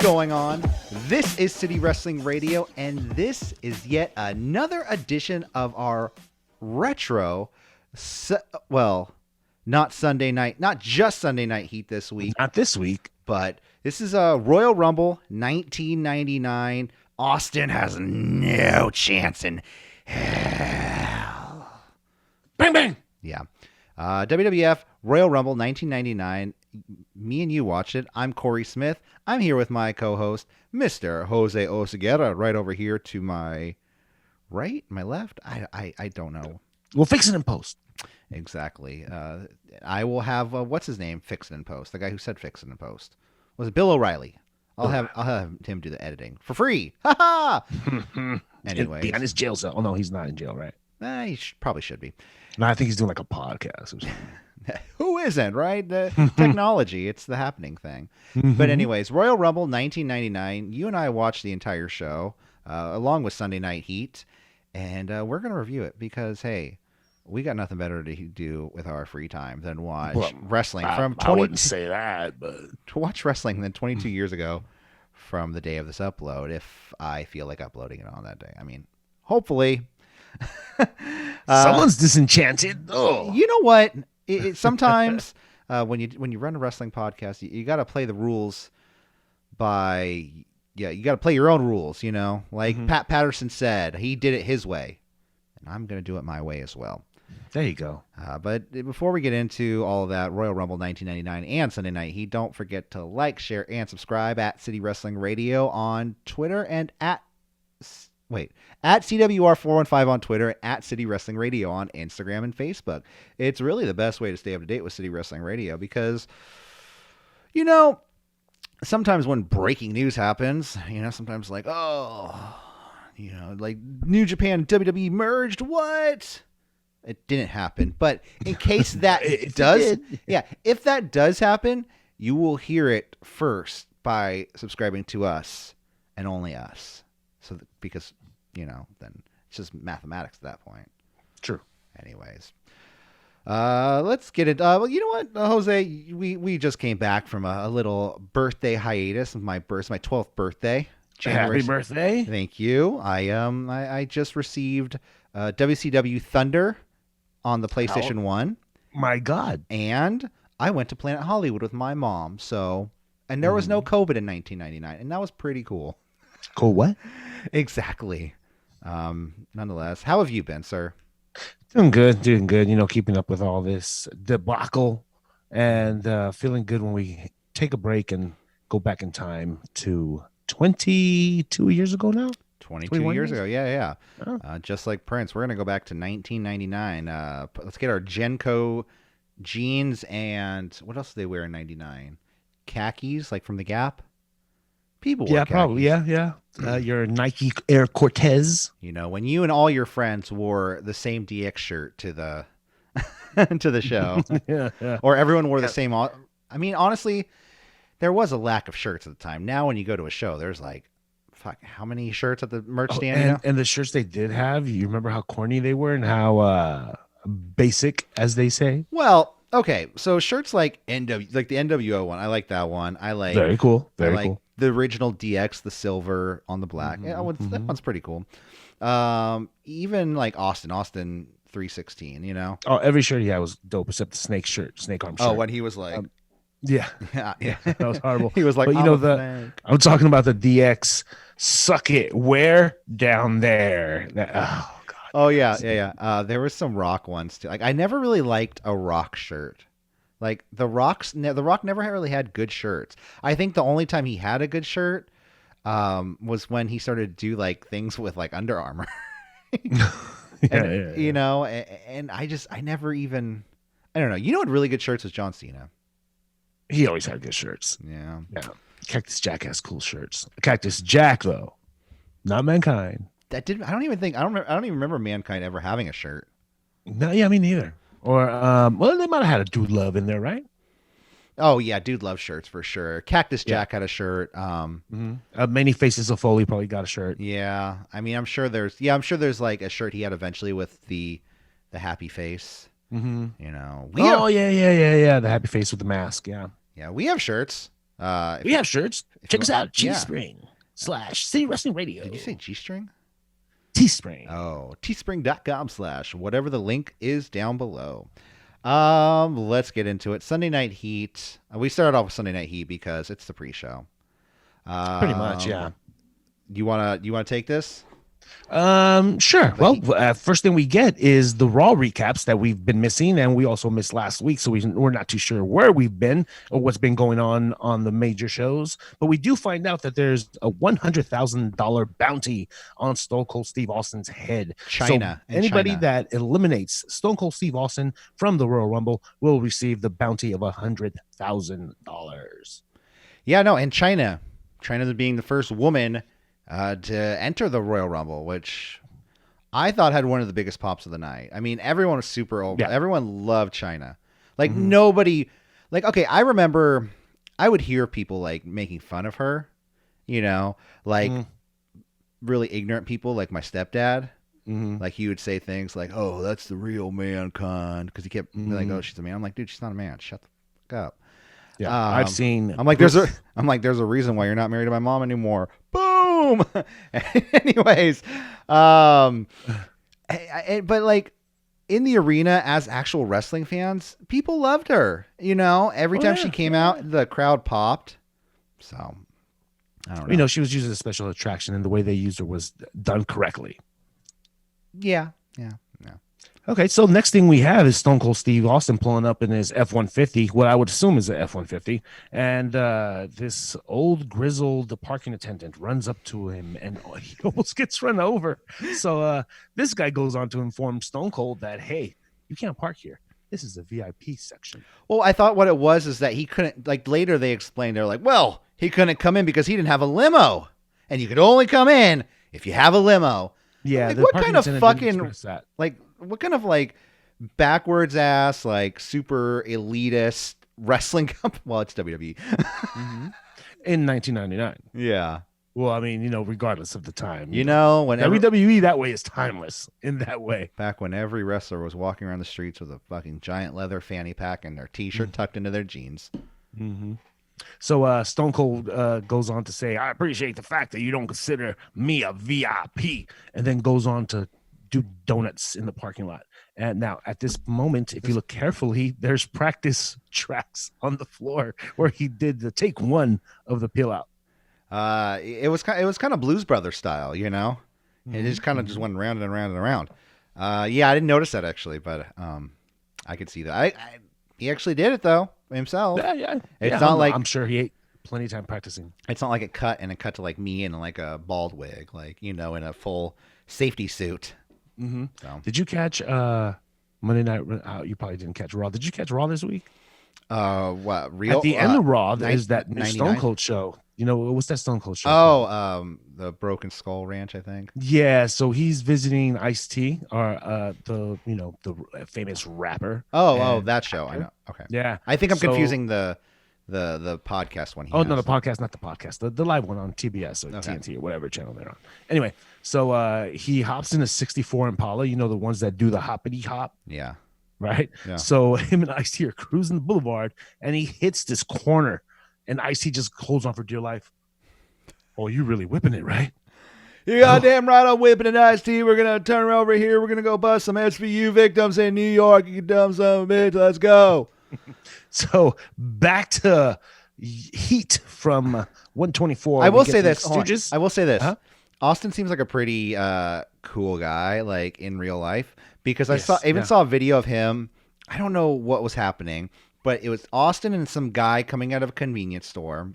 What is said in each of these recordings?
going on? This is City Wrestling Radio, and this is yet another edition of our retro, not Sunday night, not just Sunday Night Heat this week. Not this week. But this is a Royal Rumble 1999. Austin has no chance in hell. Bang, bang. Yeah. WWF Royal Rumble 1999. Me and you watched it. I'm Corey Smith. I'm here with my co-host, Mr. Jose Oseguera, right over here to my right, my left. I don't know. We'll fix it in post. Exactly. I will have what's his name? Fix it in post. The guy who said fix it in post was it Bill O'Reilly. I'll have him do the editing for free. Ha ha. Anyway, behind his jail cell. Oh no, he's not in jail, right? He probably should be. No, I think he's doing like a podcast or something. Who isn't, right? The technology, it's the happening thing. But anyways, Royal Rumble 1999. You and I watched the entire show along with Sunday Night Heat, and we're going to review it because, hey, we got nothing better to do with our free time than watch wrestling from 20. I wouldn't say that, but to watch wrestling than 22 years ago from the day of this upload, if I feel like uploading it on that day. I mean, hopefully. Someone's disenchanted. Oh, you know what? Sometimes when you run a wrestling podcast, you got to play the rules you got to play your own rules, you know, like Pat Patterson said, he did it his way and I'm going to do it my way as well. There you go. But before we get into all of that, Royal Rumble 1999 and Sunday Night Heat, don't forget to like, share, and subscribe at City Wrestling Radio on Twitter and at CWR415 on Twitter, at City Wrestling Radio on Instagram and Facebook. It's really the best way to stay up to date with City Wrestling Radio because, you know, sometimes when breaking news happens, you know, sometimes like, like New Japan and WWE merged, what? It didn't happen. But in case that if that does happen, you will hear it first by subscribing to us and only us. So because, you know, then it's just mathematics at that point. True. Anyways, let's get it. Well, you know what, Jose, we just came back from a little birthday hiatus. My 12th birthday. Happy birthday! Thank you. I just received WCW Thunder on the PlayStation 1. My God! And I went to Planet Hollywood with my mom. And there was no COVID in 1999, and that was pretty cool. Cool what? Exactly. Nonetheless, how have you been, sir? Doing good. You know, keeping up with all this debacle and feeling good when we take a break and go back in time to 22 years ago now. 22 years ago. Yeah. Oh. Just like Prince, we're going to go back to 1999. Let's get our Genco jeans and what else did they wear in 99? Khakis, like from the Gap. People wore khakis. Probably. Yeah. Your Nike Air Cortez. You know, when you and all your friends wore the same DX shirt to the to the show, yeah. Or everyone wore the same. I mean, honestly, there was a lack of shirts at the time. Now, when you go to a show, there's like, fuck, how many shirts at the merch stand? And the shirts they did have, you remember how corny they were and how basic, as they say. Well. Okay, so shirts like the NWO one, I like that one. I like very cool. Cool. The original DX, the silver on the black. Yeah, that one's pretty cool. Even like Austin 316, you know. Oh, every shirt he had was dope except the snake arm shirt. Oh, when he was like, yeah, that was horrible. He was like, but you know I'm talking about the DX. Suck it, where down there. Oh, yeah. There was some Rock ones, too. Like, I never really liked a Rock shirt. Like, The Rock never really had good shirts. I think the only time he had a good shirt was when he started to do, like, things with, like, Under Armour. You know, and I never even... I don't know. You know what really good shirts was John Cena. He always had good shirts. Yeah. Cactus Jack has cool shirts. Cactus Jack, though. Not Mankind. I don't even remember Mankind ever having a shirt. No, yeah, me neither. Or they might have had a Dude Love in there, right? Oh yeah, Dude Love shirts for sure. Cactus Jack had a shirt. Many Faces of Foley probably got a shirt. Yeah, I mean, I'm sure there's like a shirt he had eventually with the happy face. Mm-hmm. You know. Yeah. The happy face with the mask. Yeah. Yeah, we have shirts. We have shirts. Check us out. Yeah. G-Spring/City Wrestling Radio. Did you say G-String? Teespring. Oh, teespring.com/ whatever the link is down below. Let's get into it. Sunday Night Heat. We started off with Sunday Night Heat because it's the pre-show. Pretty much, yeah. You wanna take this? Sure. Well, first thing we get is the Raw recaps that we've been missing, and we also missed last week, so we're not too sure where we've been or what's been going on the major shows. But we do find out that there's a $100,000 bounty on Stone Cold Steve Austin's head. China. So anybody that eliminates Stone Cold Steve Austin from the Royal Rumble will receive the bounty of $100,000. Yeah, no, and China being the first woman to enter the Royal Rumble, which I thought had one of the biggest pops of the night. I mean, everyone was super over. Yeah. Everyone loved China. Like nobody, like, okay, I remember I would hear people like making fun of her, you know, like really ignorant people like my stepdad. Like he would say things like, "Oh, that's the real man, con," because he kept like, "Oh, she's a man." I'm like, dude, she's not a man. Shut the fuck up. Yeah, I've seen. I'm like, there's a reason why you're not married to my mom anymore. Boom. Anyways, but like in the arena as actual wrestling fans, people loved her. You know, every time she came out, the crowd popped. So I don't know. You know, she was used as a special attraction, and the way they used her was done correctly. Yeah. Okay, so next thing we have is Stone Cold Steve Austin pulling up in his F-150, what I would assume is an F-150, and this old grizzled parking attendant runs up to him, and he almost gets run over. So this guy goes on to inform Stone Cold that, hey, you can't park here. This is a VIP section. Well, I thought what it was is that he couldn't, like later they explained, they're like, well, he couldn't come in because he didn't have a limo, and you could only come in if you have a limo. Yeah, like, what kind of fucking like what kind of like backwards ass like super elitist wrestling company? Well, it's WWE in 1999. Yeah. Well, I mean, you know, regardless of the time, you know, when WWE that way is timeless in that way. Back when every wrestler was walking around the streets with a fucking giant leather fanny pack and their T-shirt tucked into their jeans. So Stone Cold goes on to say, I appreciate the fact that you don't consider me a VIP, and then goes on to do donuts in the parking lot. And now at this moment, if you look carefully, there's practice tracks on the floor where he did the take one of the peel out. It was kind of Blues Brothers style, you know. It just kind of just went round and around and around. Yeah, I didn't notice that actually, but I could see that. He actually did it though himself. Yeah. It's not like I'm sure he ate plenty of time practicing. It's not like it cut to like me in like a bald wig, like, you know, in a full safety suit. So. Did you catch Monday Night? You probably didn't catch Raw. Did you catch Raw this week? What real? At the end of Raw, there's that new Stone Cold show. You know, what's that Stone Cold show? Oh, the Broken Skull Ranch, I think. Yeah, so he's visiting Ice-T, or the famous rapper. Oh, that show. I know. Okay. Yeah, I think I'm confusing the podcast one. No, the podcast, not the podcast. The live one on TBS or TNT or whatever channel they're on. Anyway, so he hops in a '64 Impala. You know, the ones that do the hoppity hop. Yeah. Right. Yeah. So him and Ice-T are cruising the boulevard, and he hits this corner. And Ice-T just holds on for dear life. Oh, you really whipping it, right? You goddamn right I'm whipping it, Ice-T. We're going to turn over here. We're going to go bust some SVU victims in New York. You dumb son of a bitch. Let's go. So back to Heat from 124. I will say this. Huh? Austin seems like a pretty cool guy, like in real life, because I saw a video of him. I don't know what was happening, but it was Austin and some guy coming out of a convenience store.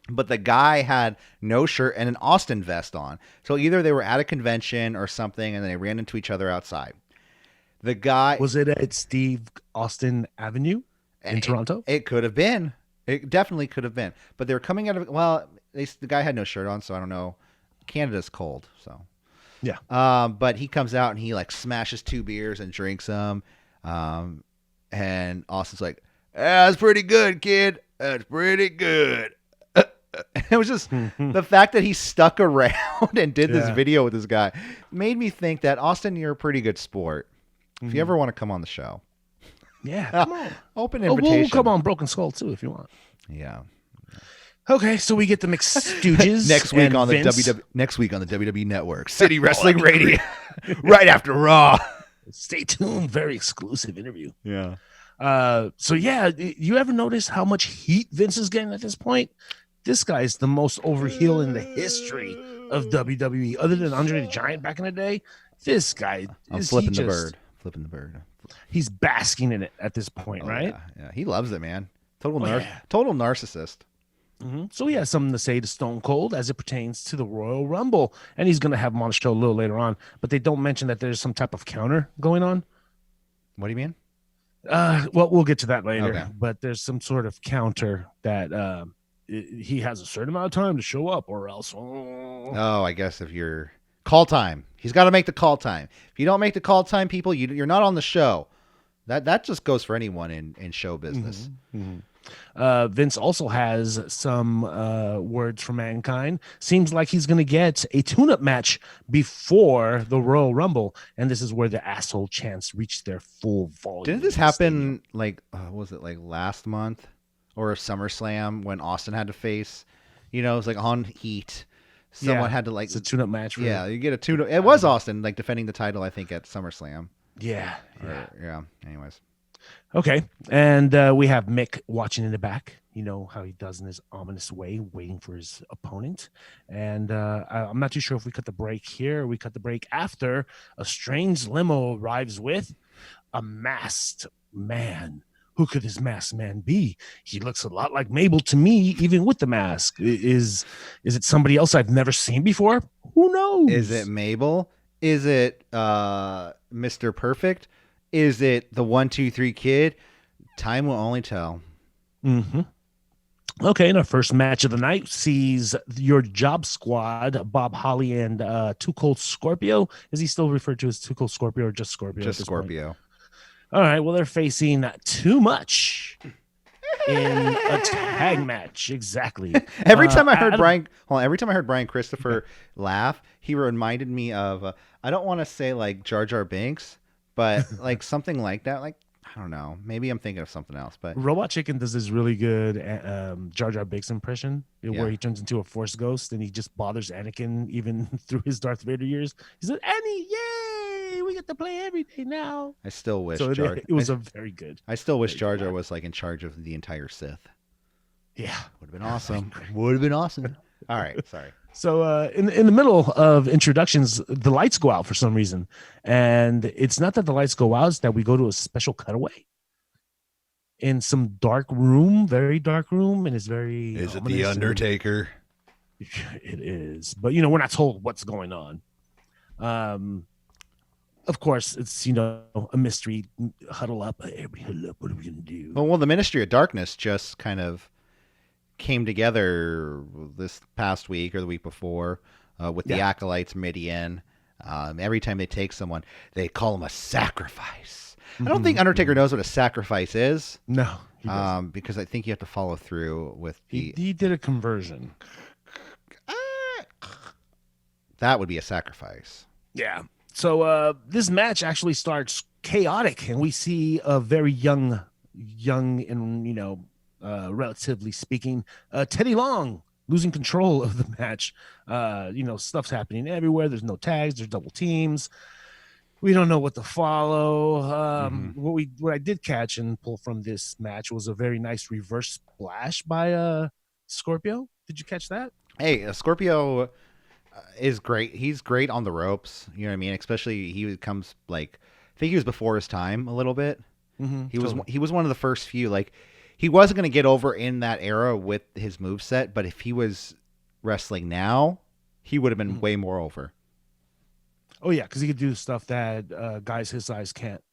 But the guy had no shirt and an Austin vest on. So either they were at a convention or something, and then they ran into each other outside. The guy... Was it at Steve Austin Avenue in Toronto? It could have been. It definitely could have been. But they were coming out of... Well, the guy had no shirt on, so I don't know. Canada's cold, so... Yeah. But he comes out and he like smashes 2 beers and drinks them. And Austin's like, that's pretty good, kid. That's pretty good. It was just the fact that he stuck around and did this video with this guy made me think that, Austin, you're a pretty good sport. If you ever want to come on the show. Yeah, come on. Open invitation. We'll come on Broken Skull too if you want. Yeah. Okay, so we get the McStooges next week on Vince. the WWE Network, City Wrestling Radio, right after Raw. Stay tuned. Very exclusive interview. Yeah. So yeah, you ever notice how much heat Vince is getting at this point? This guy's the most over heel in the history of WWE, other than Andre the Giant back in the day. This guy is flipping the bird. He's basking in it at this point, right? Yeah, he loves it, man. Total narcissist. Mm-hmm. So he has something to say to Stone Cold as it pertains to the Royal Rumble, and he's going to have him on the show a little later on. But they don't mention that there's some type of counter going on. What do you mean? Well, we'll get to that later. Okay. But there's some sort of counter that he has a certain amount of time to show up, or else. Oh, I guess if you're call time, he's got to make the call time. If you don't make the call time, people, you're not on the show. That just goes for anyone in show business. Mm-hmm. Mm-hmm. Vince also has some words for Mankind. Seems like he's going to get a tune-up match before the Royal Rumble, and this is where the asshole chants reach their full volume. Didn't this happen was it like last month or SummerSlam when Austin had to face, it was like on Heat. Someone had to it's a tune-up match. Yeah, you get a tune-up. It was Austin defending the title, I think, at SummerSlam. Yeah. Anyways. Okay, and we have Mick watching in the back. You know how he does in his ominous way, waiting for his opponent. And I'm not too sure if we cut the break here or we cut the break after a strange limo arrives with a masked man. Who could this masked man be? He looks a lot like Mabel to me, even with the mask. Is it somebody else I've never seen before? Who knows? Is it Mabel? Is it Mr. Perfect? Is it the 1-2-3 Kid? Time will only tell. Mm-hmm. Okay, and our first match of the night sees your Job Squad, Bob Holly and Too Cold Scorpio. Is he still referred to as Too Cold Scorpio or just Scorpio? Just Scorpio. All right, well, they're facing Too Much in a tag match. Exactly. Every time I heard Brian Christopher laugh, he reminded me of I don't want to say like Jar Jar Binks, but like something like that. Like, I don't know. Maybe I'm thinking of something else. But Robot Chicken does this really good Jar Jar Binks impression where he turns into a Force ghost and he just bothers Anakin even through his Darth Vader years. He said, "Annie, yay! We get to play every day now." I still wish it was a very good. I still wish Jar Jar was like in charge of the entire Sith. Yeah, would have been awesome. Would have been awesome. All right, sorry. So in the middle of introductions, the lights go out for some reason. And it's not that the lights go out, it's that we go to a special cutaway in some dark room, very dark room. And it's very... Is it The Undertaker? It is. But, we're not told what's going on. Of course, it's, a mystery. Huddle up. Everybody huddle up. What are we going to do? Well, the Ministry of Darkness just kind of came together this past week or the week before with the Acolytes, Midian. Every time they take someone, they call them a sacrifice. I don't think Undertaker knows what a sacrifice is. No. Because I think you have to follow through with the... He did a conversion. That would be a sacrifice. Yeah. So this match actually starts chaotic, and we see a very young and, relatively speaking, Teddy Long losing control of the match. Stuff's happening everywhere. There's no tags. There's double teams. We don't know what to follow. What I did catch and pull from this match was a very nice reverse splash by Scorpio. Did you catch that? Hey, Scorpio is great. He's great on the ropes. You know what I mean? Especially he comes I think he was before his time a little bit. Mm-hmm, He was one of the first few. He wasn't going to get over in that era with his moveset, but if he was wrestling now, he would have been way more over. Oh, yeah, because he could do stuff that guys his size can't.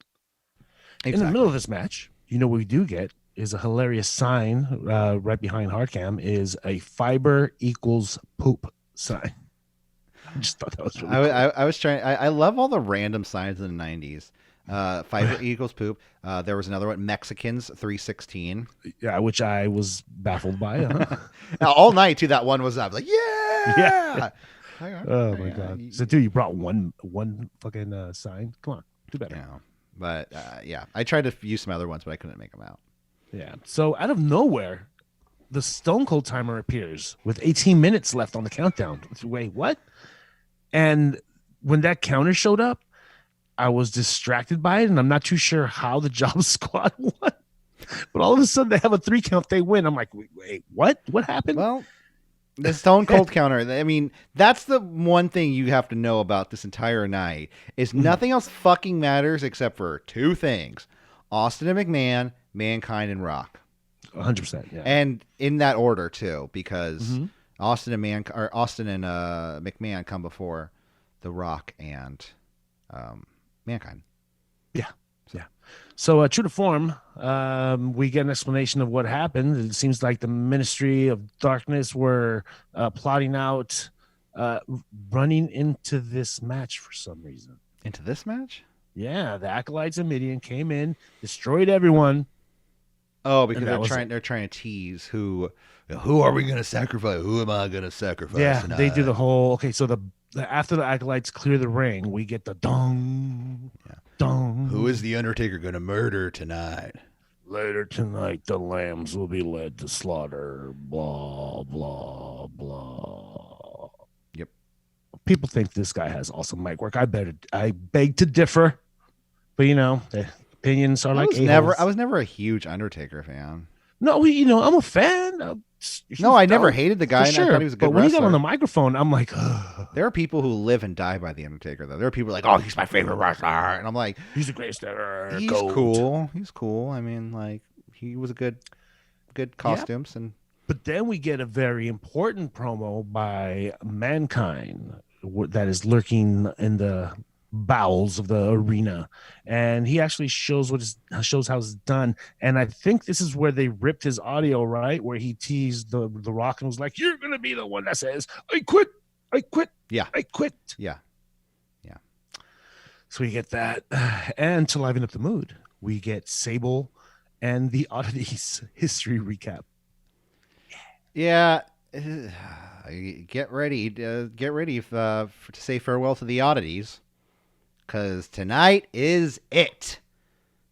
Exactly. In the middle of this match, what we do get is a hilarious sign right behind Hardcam is a fiber equals poop sign. I just thought that was really cool. I was trying. I love all the random signs in the 90s. Fiber equals poop. There was another one, Mexicans 316. Yeah, which I was baffled by. All night too. That one was up. Yeah. Oh my god. So dude, you brought one fucking sign. Come on, do better. Yeah. But I tried to use some other ones, but I couldn't make them out. Yeah. So out of nowhere, the Stone Cold timer appears with 18 minutes left on the countdown. Wait, what? And when that counter showed up, I was distracted by it, and I'm not too sure how the Job Squad won. But all of a sudden, they have a 3 count. They win. I'm like, wait, what? What happened? Well, the Stone Cold counter. I mean, that's the one thing you have to know about this entire night is nothing else fucking matters except for 2 things: Austin and McMahon, Mankind and Rock. 100%. Yeah. And in that order too, because Austin and McMahon come before The Rock and Mankind. Yeah. So true to form, we get an explanation of what happened. It seems like the Ministry of Darkness were plotting out running into this match for some reason. Into this match? Yeah, the Acolytes and Midian came in, destroyed everyone. Oh, because they're trying to tease who are we going to sacrifice? Who am I going to sacrifice tonight? They do the whole so after the Acolytes clear the ring, we get the dong. Yeah. Dong. Who is the Undertaker going to murder tonight? Later tonight, the lambs will be led to slaughter. Blah, blah, blah. Yep. People think this guy has awesome mic work. I beg to differ. But, the opinions are I was never a huge Undertaker fan. No, I'm a fan. I never hated the guy, and I thought he was a good wrestler. But when he got on the microphone, I'm like, ugh. There are people who live and die by the Undertaker, though. There are people like, oh, he's my favorite wrestler, and I'm like, he's the greatest ever. He's cool. He's cool. I mean, like, he was a good costumes, and. But then we get a very important promo by Mankind that is lurking in the bowels of the arena, and he actually shows how it's done. And I think this is where they ripped his audio, right, where he teased the Rock and was like, you're gonna be the one that says I quit. I quit. Yeah. So we get that, and to liven up the mood, we get Sable and the Oddities history recap. Yeah. Get ready to say farewell to the Oddities. Because tonight is it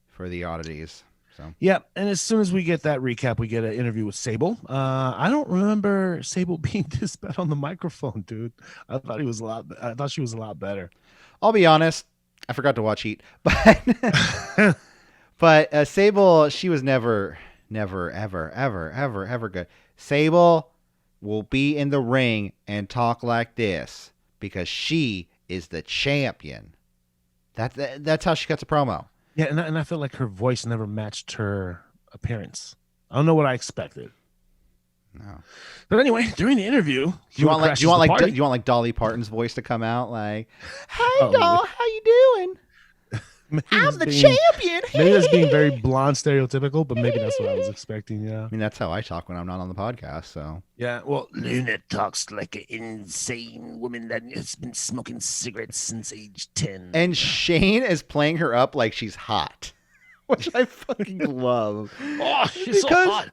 for the Oddities. So yeah, and as soon as we get that recap, we get an interview with Sable. I don't remember Sable being this bad on the microphone, dude. I thought she was a lot better. I'll be honest, I forgot to watch Heat, but Sable, she was never, ever good. Sable will be in the ring and talk like this because she is the champion. That's how she cuts a promo. Yeah, and I feel like her voice never matched her appearance. I don't know what I expected. No. But anyway, during the interview, do you want like Dolly Parton's voice to come out like, "Hey, doll, how you doing? I'm the champion." Maybe that's being very blonde stereotypical, but maybe that's what I was expecting. Yeah, I mean that's how I talk when I'm not on the podcast. So yeah, well, Luna talks like an insane woman that has been smoking cigarettes since age 10. And Shane is playing her up like she's hot, which I fucking love. Oh, she's so hot.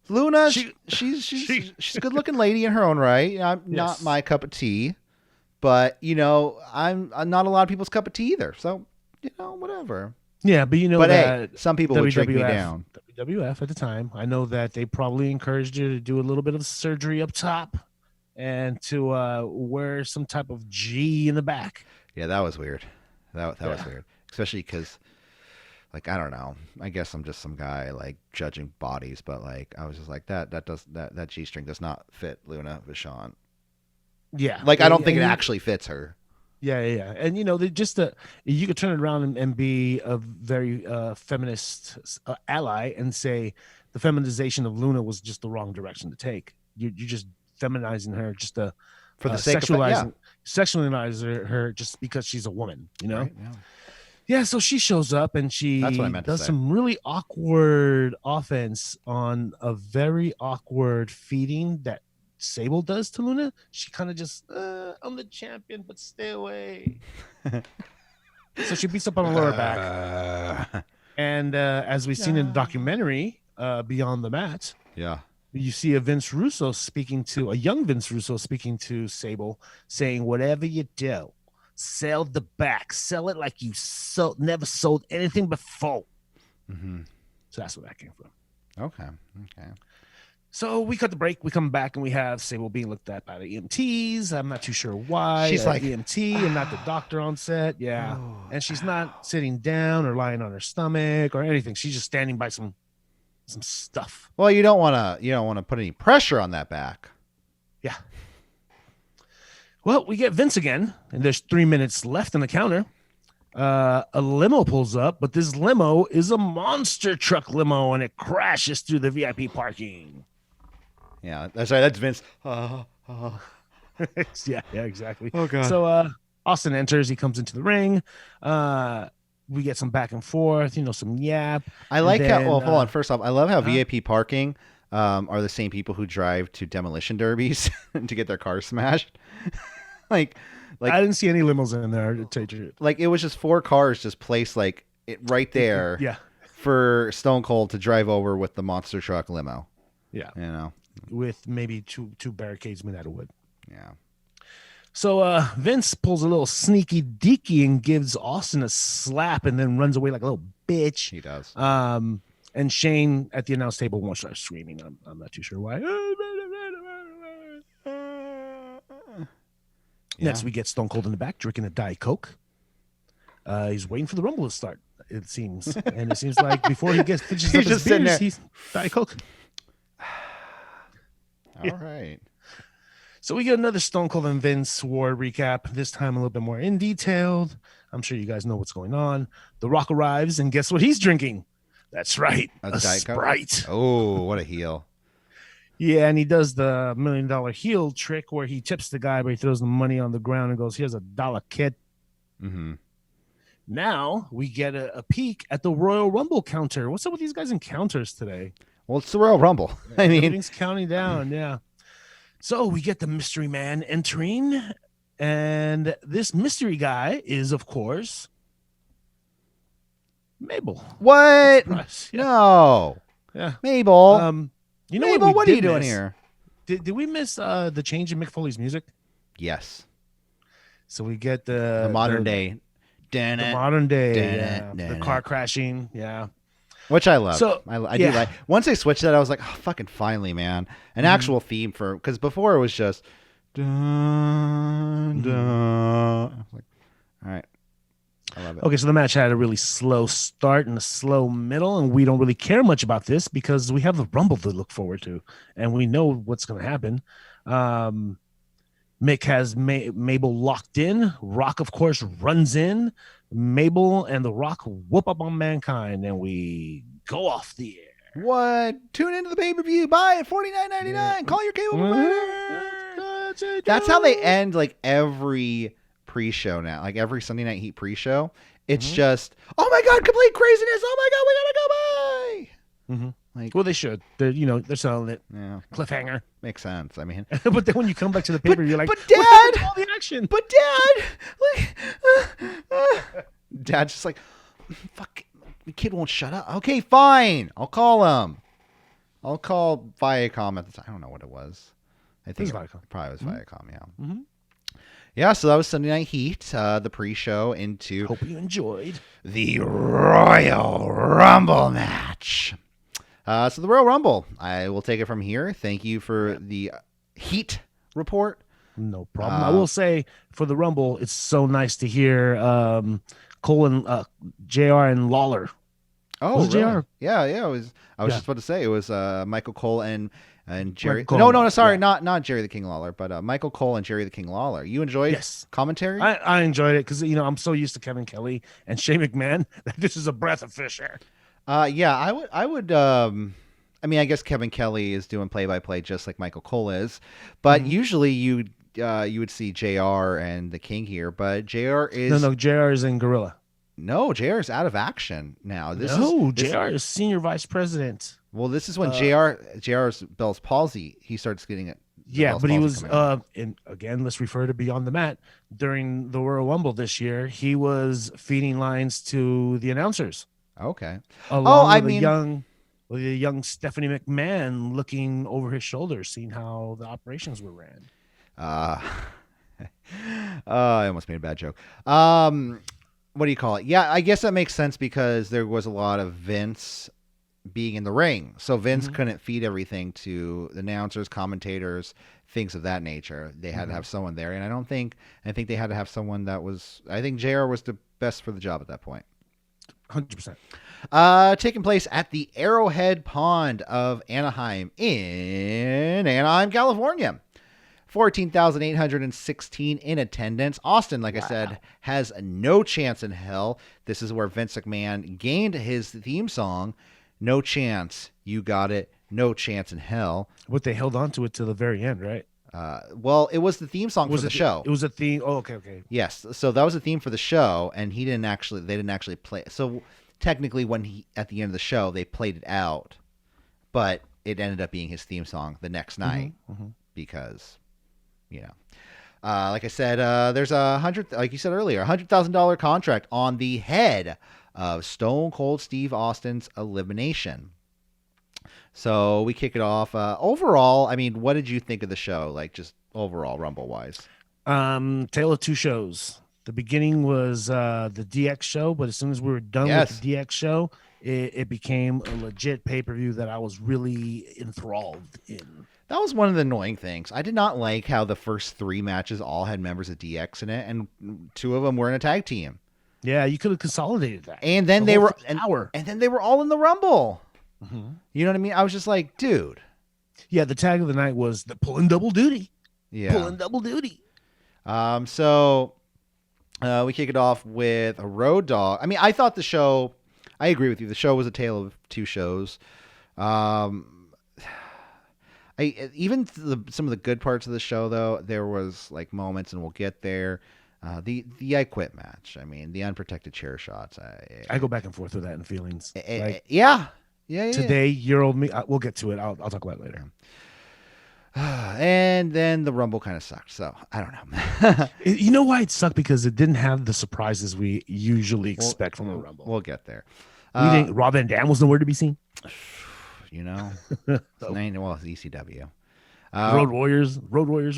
Luna, she's a good looking lady in her own right. Not my cup of tea, but I'm not a lot of people's cup of tea either. So. Whatever. Yeah, but hey, some people would drink me down. WWF at the time, I know that they probably encouraged you to do a little bit of surgery up top and to wear some type of G in the back. Yeah, that was weird. That was weird, especially because, like, I don't know. I guess I'm just some guy like judging bodies, but like I was just like that G string does not fit Luna Vachon. Yeah, like I don't think it actually fits her. Yeah. And, they just you could turn it around and be a very feminist ally and say the feminization of Luna was just the wrong direction to take. You're just feminizing her just for the sake sexualizing her just because she's a woman, Right, yeah. So she shows up and she does some really awkward offense on a very awkward feeding that Sable does to Luna. She kind of just I'm the champion, but stay away. So she beats up on her lower back, and as we've seen in the documentary Beyond the Mat, you see a young Vince Russo speaking to Sable, saying, "Whatever you do, sell the back, sell it like you never sold anything before." Mm-hmm. So that's where that came from. Okay. So we cut the break. We come back and we have Sable being looked at by the EMTs. I'm not too sure why. She's like EMT and not the doctor on set. Yeah. And she's not sitting down or lying on her stomach or anything. She's just standing by some stuff. Well, you don't want to put any pressure on that back. Yeah. Well, we get Vince again, and there's 3 minutes left on the counter. A limo pulls up, but this limo is a monster truck limo, and it crashes through the VIP parking. Yeah, that's right. That's Vince. yeah, exactly. Oh god. So Austin enters. He comes into the ring. We get some back and forth. Some yap. I like how. Well, hold on. First off, I love how VIP parking are the same people who drive to demolition derbies to get their cars smashed. like I didn't see any limos in there. To tell you the truth. Like it was just 4 cars just placed like it right there. Yeah. For Stone Cold to drive over with the monster truck limo. Yeah. With maybe two barricades made out of wood. Yeah. So Vince pulls a little sneaky deaky and gives Austin a slap and then runs away like a little bitch. He does. And Shane at the announce table won't start screaming. I'm not too sure why. Next, we get Stone Cold in the back drinking a Diet Coke. He's waiting for the Rumble to start, it seems. And it seems like before he finishes up his beers, he's Diet Coke. All right. So we get another Stone Cold and Vince War recap, this time a little bit more in detailed. I'm sure you guys know what's going on. The Rock arrives, and guess what he's drinking? That's right, a Sprite. Oh, what a heel. Yeah, and he does the $1 million heel trick where he tips the guy, but he throws the money on the ground and goes, "Here's $1, kid." Mm-hmm. Now we get a peek at the Royal Rumble counter. What's up with these guys in counters today? Well, it's the Royal Rumble. I mean, everything's counting down. Yeah. So we get the mystery man entering, and this mystery guy is, of course, Mabel. What? Yeah. No. Yeah. Mabel. Mabel, what are you doing here? Did we miss the change in Mick Foley's music? Yes. So we get the modern day. The modern day. The car crashing. Yeah. Which I love. So, I do like. Once they switched that, I was like, oh, fucking finally, man. An actual theme for, because before it was just dun, dun. I was like, all right. I love it. Okay, so the match had a really slow start and a slow middle, and we don't really care much about this because we have the Rumble to look forward to, and we know what's going to happen. Mick has Mabel locked in. Rock, of course, runs in. Mabel and the Rock whoop up on Mankind, and we go off the air. What? Tune into the pay-per-view. Buy it, $49.99. Yeah. Call your cable provider. That's how they end like every pre-show now. Like every Sunday Night Heat pre-show. It's just, oh my God, complete craziness. Oh my God, we gotta go buy. Mm-hmm. Like, well, they should. They're selling it. Yeah. Cliffhanger. Makes sense. I mean, but then when you come back to the paper, you're like, but Dad, all the action. But Dad, Dad's just like, fuck, the kid won't shut up. Okay, fine. I'll call him. I'll call Viacom at the time. I don't know what it was. I think it probably was Viacom. Yeah. Mm-hmm. Yeah, so that was Sunday Night Heat, the pre-show into. Hope you enjoyed the Royal Rumble match. So the Royal Rumble, I will take it from here. Thank you for the Heat report. No problem. I will say for the Rumble, it's so nice to hear Cole and JR and Lawler. Oh, was it really? JR? Yeah. It was. I was just about to say it was Michael Cole and Jerry. No, sorry, not Jerry the King Lawler, but Michael Cole and Jerry the King Lawler. You enjoyed commentary? I enjoyed it because I'm so used to Kevin Kelly and Shane McMahon that this is a breath of fresh air. Yeah, I would. I mean, I guess Kevin Kelly is doing play-by-play just like Michael Cole is, but usually you would see JR and the King here, but JR is JR is in Gorilla. No, JR is out of action now. JR is senior vice president. Well, this is when JR's Bell's palsy. He starts getting it. Yeah, but he was. And again, let's refer to Beyond the Mat during the Royal Rumble this year. He was feeding lines to the announcers. Okay. Along with a young Stephanie McMahon looking over his shoulder, seeing how the operations were ran. I almost made a bad joke. What do you call it? Yeah, I guess that makes sense because there was a lot of Vince being in the ring. So Vince couldn't feed everything to the announcers, commentators, things of that nature. They had to have someone there. And I think they had to have someone that was, I think JR was the best for the job at that point. 100%. Taking place at the Arrowhead Pond of Anaheim in Anaheim, California. 14,816 in attendance. Austin, like I said, has no chance in hell. This is where Vince McMahon gained his theme song, No Chance, You Got It, No Chance in Hell. But they held on to it till the very end, right? Well, it was the theme song for the show. It was a theme. Oh, okay. Yes, so that was the theme for the show, and they didn't actually play. So technically, at the end of the show, they played it out, but it ended up being his theme song the next night because, like I said, there's like you said earlier, $100,000 contract on the head of Stone Cold Steve Austin's elimination. So we kick it off. Overall, I mean, what did you think of the show? Like, just overall, Rumble wise. Tale of two shows. The beginning was the DX show, but as soon as we were done with the DX show, it became a legit pay-per-view that I was really enthralled in. That was one of the annoying things. I did not like how the first 3 matches all had members of DX in it, and 2 of them were in a tag team. Yeah, you could have consolidated that. And then they were and then they were all in the Rumble. You know what I mean? I was just like, dude. Yeah, the tag of the night was the pulling double duty. Yeah. Pulling double duty. So we kick it off with a Road Dogg. I mean, I thought the show, I agree with you. The show was a tale of 2 shows. Even some of the good parts of the show, though, there was like moments, and we'll get there. The I Quit match. I mean, the unprotected chair shots. I go back and forth with that in feelings. Yeah. Today, year old me. We'll get to it. I'll talk about it later. And then the Rumble kind of sucked. So I don't know. You know why it sucked? Because it didn't have the surprises we usually expect from a Rumble. We'll get there. Rob Van Dam was nowhere to be seen. It's ECW. Road Warriors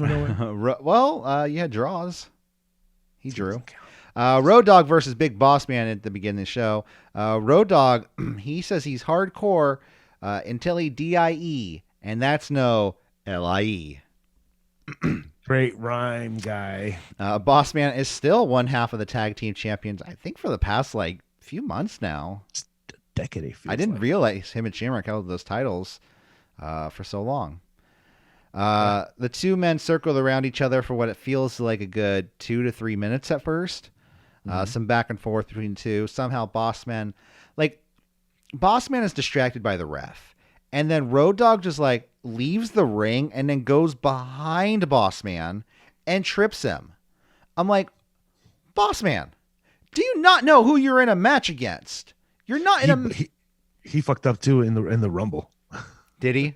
were nowhere. You had draws. He drew. Road Dogg versus Big Bossman at the beginning of the show. Road Dogg, he says he's hardcore until he DIE, and that's no LIE. Great rhyme, guy. Bossman is still one half of the tag team champions, I think, for the past few months now. Just a decade. I didn't realize him and Shamrock held those titles for so long. The 2 men circled around each other for what it feels like a good 2 to 3 minutes at first. Some back and forth between the 2. Somehow Bossman is distracted by the ref. And then Road Dogg just leaves the ring and then goes behind Bossman and trips him. I'm like, Bossman, do you not know who you're in a match against? You're not in He fucked up too in the Rumble. Did he?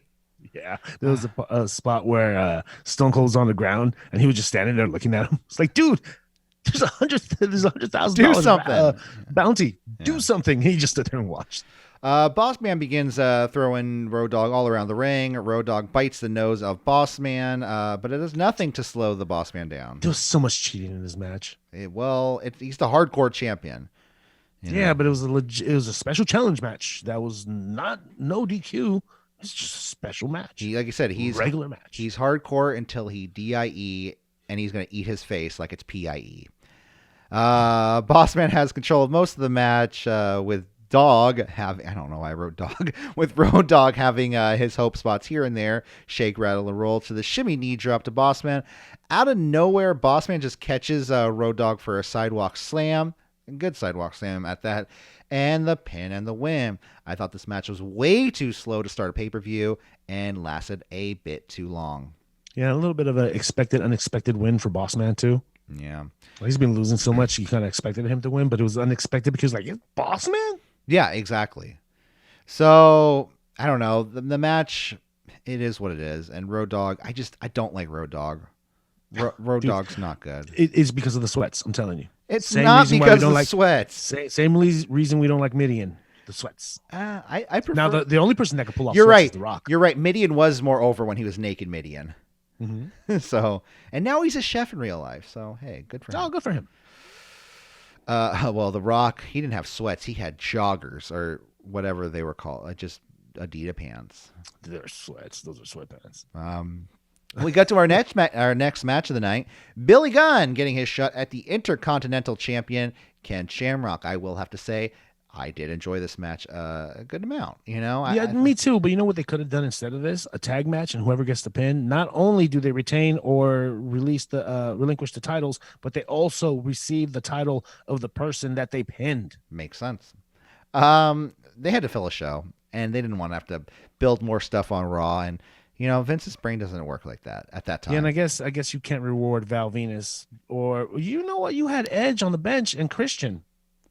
Yeah, there was a spot where Stone Cold's on the ground and he was just standing there looking at him. It's like, dude, there's $100,000 do something bounty. Do something. He just stood there and watched. Bossman begins throwing Road Dogg all around the ring. Road Dogg bites the nose of Bossman, but it does nothing to slow the Bossman down. There was so much cheating in this match. He's the hardcore champion. Yeah, but it was a special challenge match. That was no DQ. It's just a special match. Like I said, he's regular match. He's hardcore until he DIE, and he's going to eat his face like it's PIE. Bossman has control of most of the match with Dogg I don't know why I wrote Dogg. With Road Dogg having his hope spots here and there. Shake, rattle, and roll to the shimmy knee drop to Bossman. Out of nowhere, Bossman just catches Road Dogg for a sidewalk slam. A good sidewalk slam at that. And the pin and the win. I thought this match was way too slow to start a pay-per-view and lasted a bit too long. Yeah, a little bit of an unexpected win for Bossman too. Yeah. Well, he's been losing so much, you kind of expected him to win, but it was unexpected because it's Bossman? Yeah, exactly. So, I don't know. The match, it is what it is. And Road Dogg, I don't like Road Dogg. Road Dogg's not good. It's because of the sweats, I'm telling you. It's not because of the sweats. Same reason we don't like Midian, the sweats. I prefer... Now, the only person that can pull off You're sweats right. is The Rock. You're right. Midian was more over when he was naked Midian. Mm-hmm. So, and now he's a chef in real life. So, hey, good for him. Oh, good for him. Well, The Rock, he didn't have sweats. He had joggers, or whatever they were called, just Adidas pants. They're sweats. Those are sweatpants. We got to our next match of the night. Billy Gunn getting his shot at the Intercontinental Champion Ken Shamrock. I will have to say, I did enjoy this match a good amount. Me too. But you know what they could have done instead of this? A tag match, and whoever gets the pin, not only do they retain or relinquish the titles, but they also receive the title of the person that they pinned. Makes sense. They had to fill a show, and they didn't want to have to build more stuff on Raw. And Vince's brain doesn't work like that at that time. Yeah, and I guess you can't reward Val Venus, or you know what? You had Edge on the bench and Christian.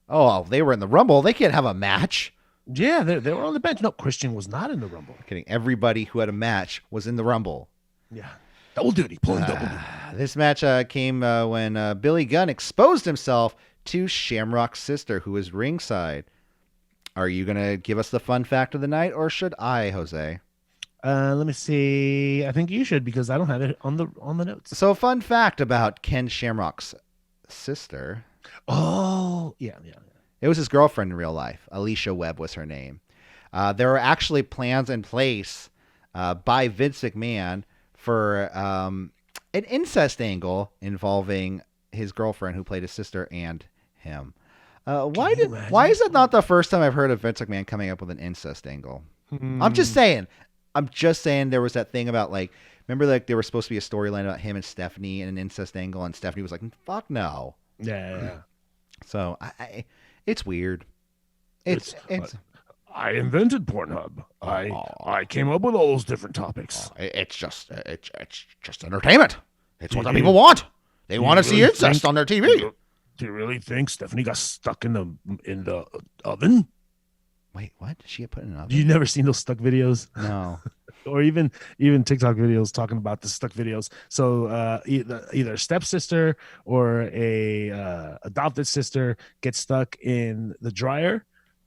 Oh, they were in the Rumble. They can't have a match. Yeah, they were on the bench. No, Christian was not in the Rumble. I'm kidding. Everybody who had a match was in the Rumble. Yeah. Double duty. Pulling double duty. This match came when Billy Gunn exposed himself to Shamrock's sister, who was ringside. Are you going to give us the fun fact of the night, or should I, Jose? Let me see. I think you should, because I don't have it on the notes. So, fun fact about Ken Shamrock's sister. Oh, yeah. It was his girlfriend in real life. Alicia Webb was her name. There were actually plans in place by Vince McMahon for an incest involving his girlfriend, who played his sister, and him. Why is that not the first time I've heard of Vince McMahon coming up with an incest angle? I'm just saying there was that thing about, like, remember, like, there was supposed to be a storyline about him and Stephanie in an incest angle, and Stephanie was like, fuck no. Yeah. So it's weird. It's I invented Pornhub. I came up with all those different topics. It's just entertainment. It's what the people want. They want to see incest on their TV. Do you really think Stephanie got stuck in the oven? Wait, what? Did she get put in an oven? You never seen those stuck videos? No. Or even TikTok videos talking about the stuck videos. So either a stepsister or a adopted sister gets stuck in the dryer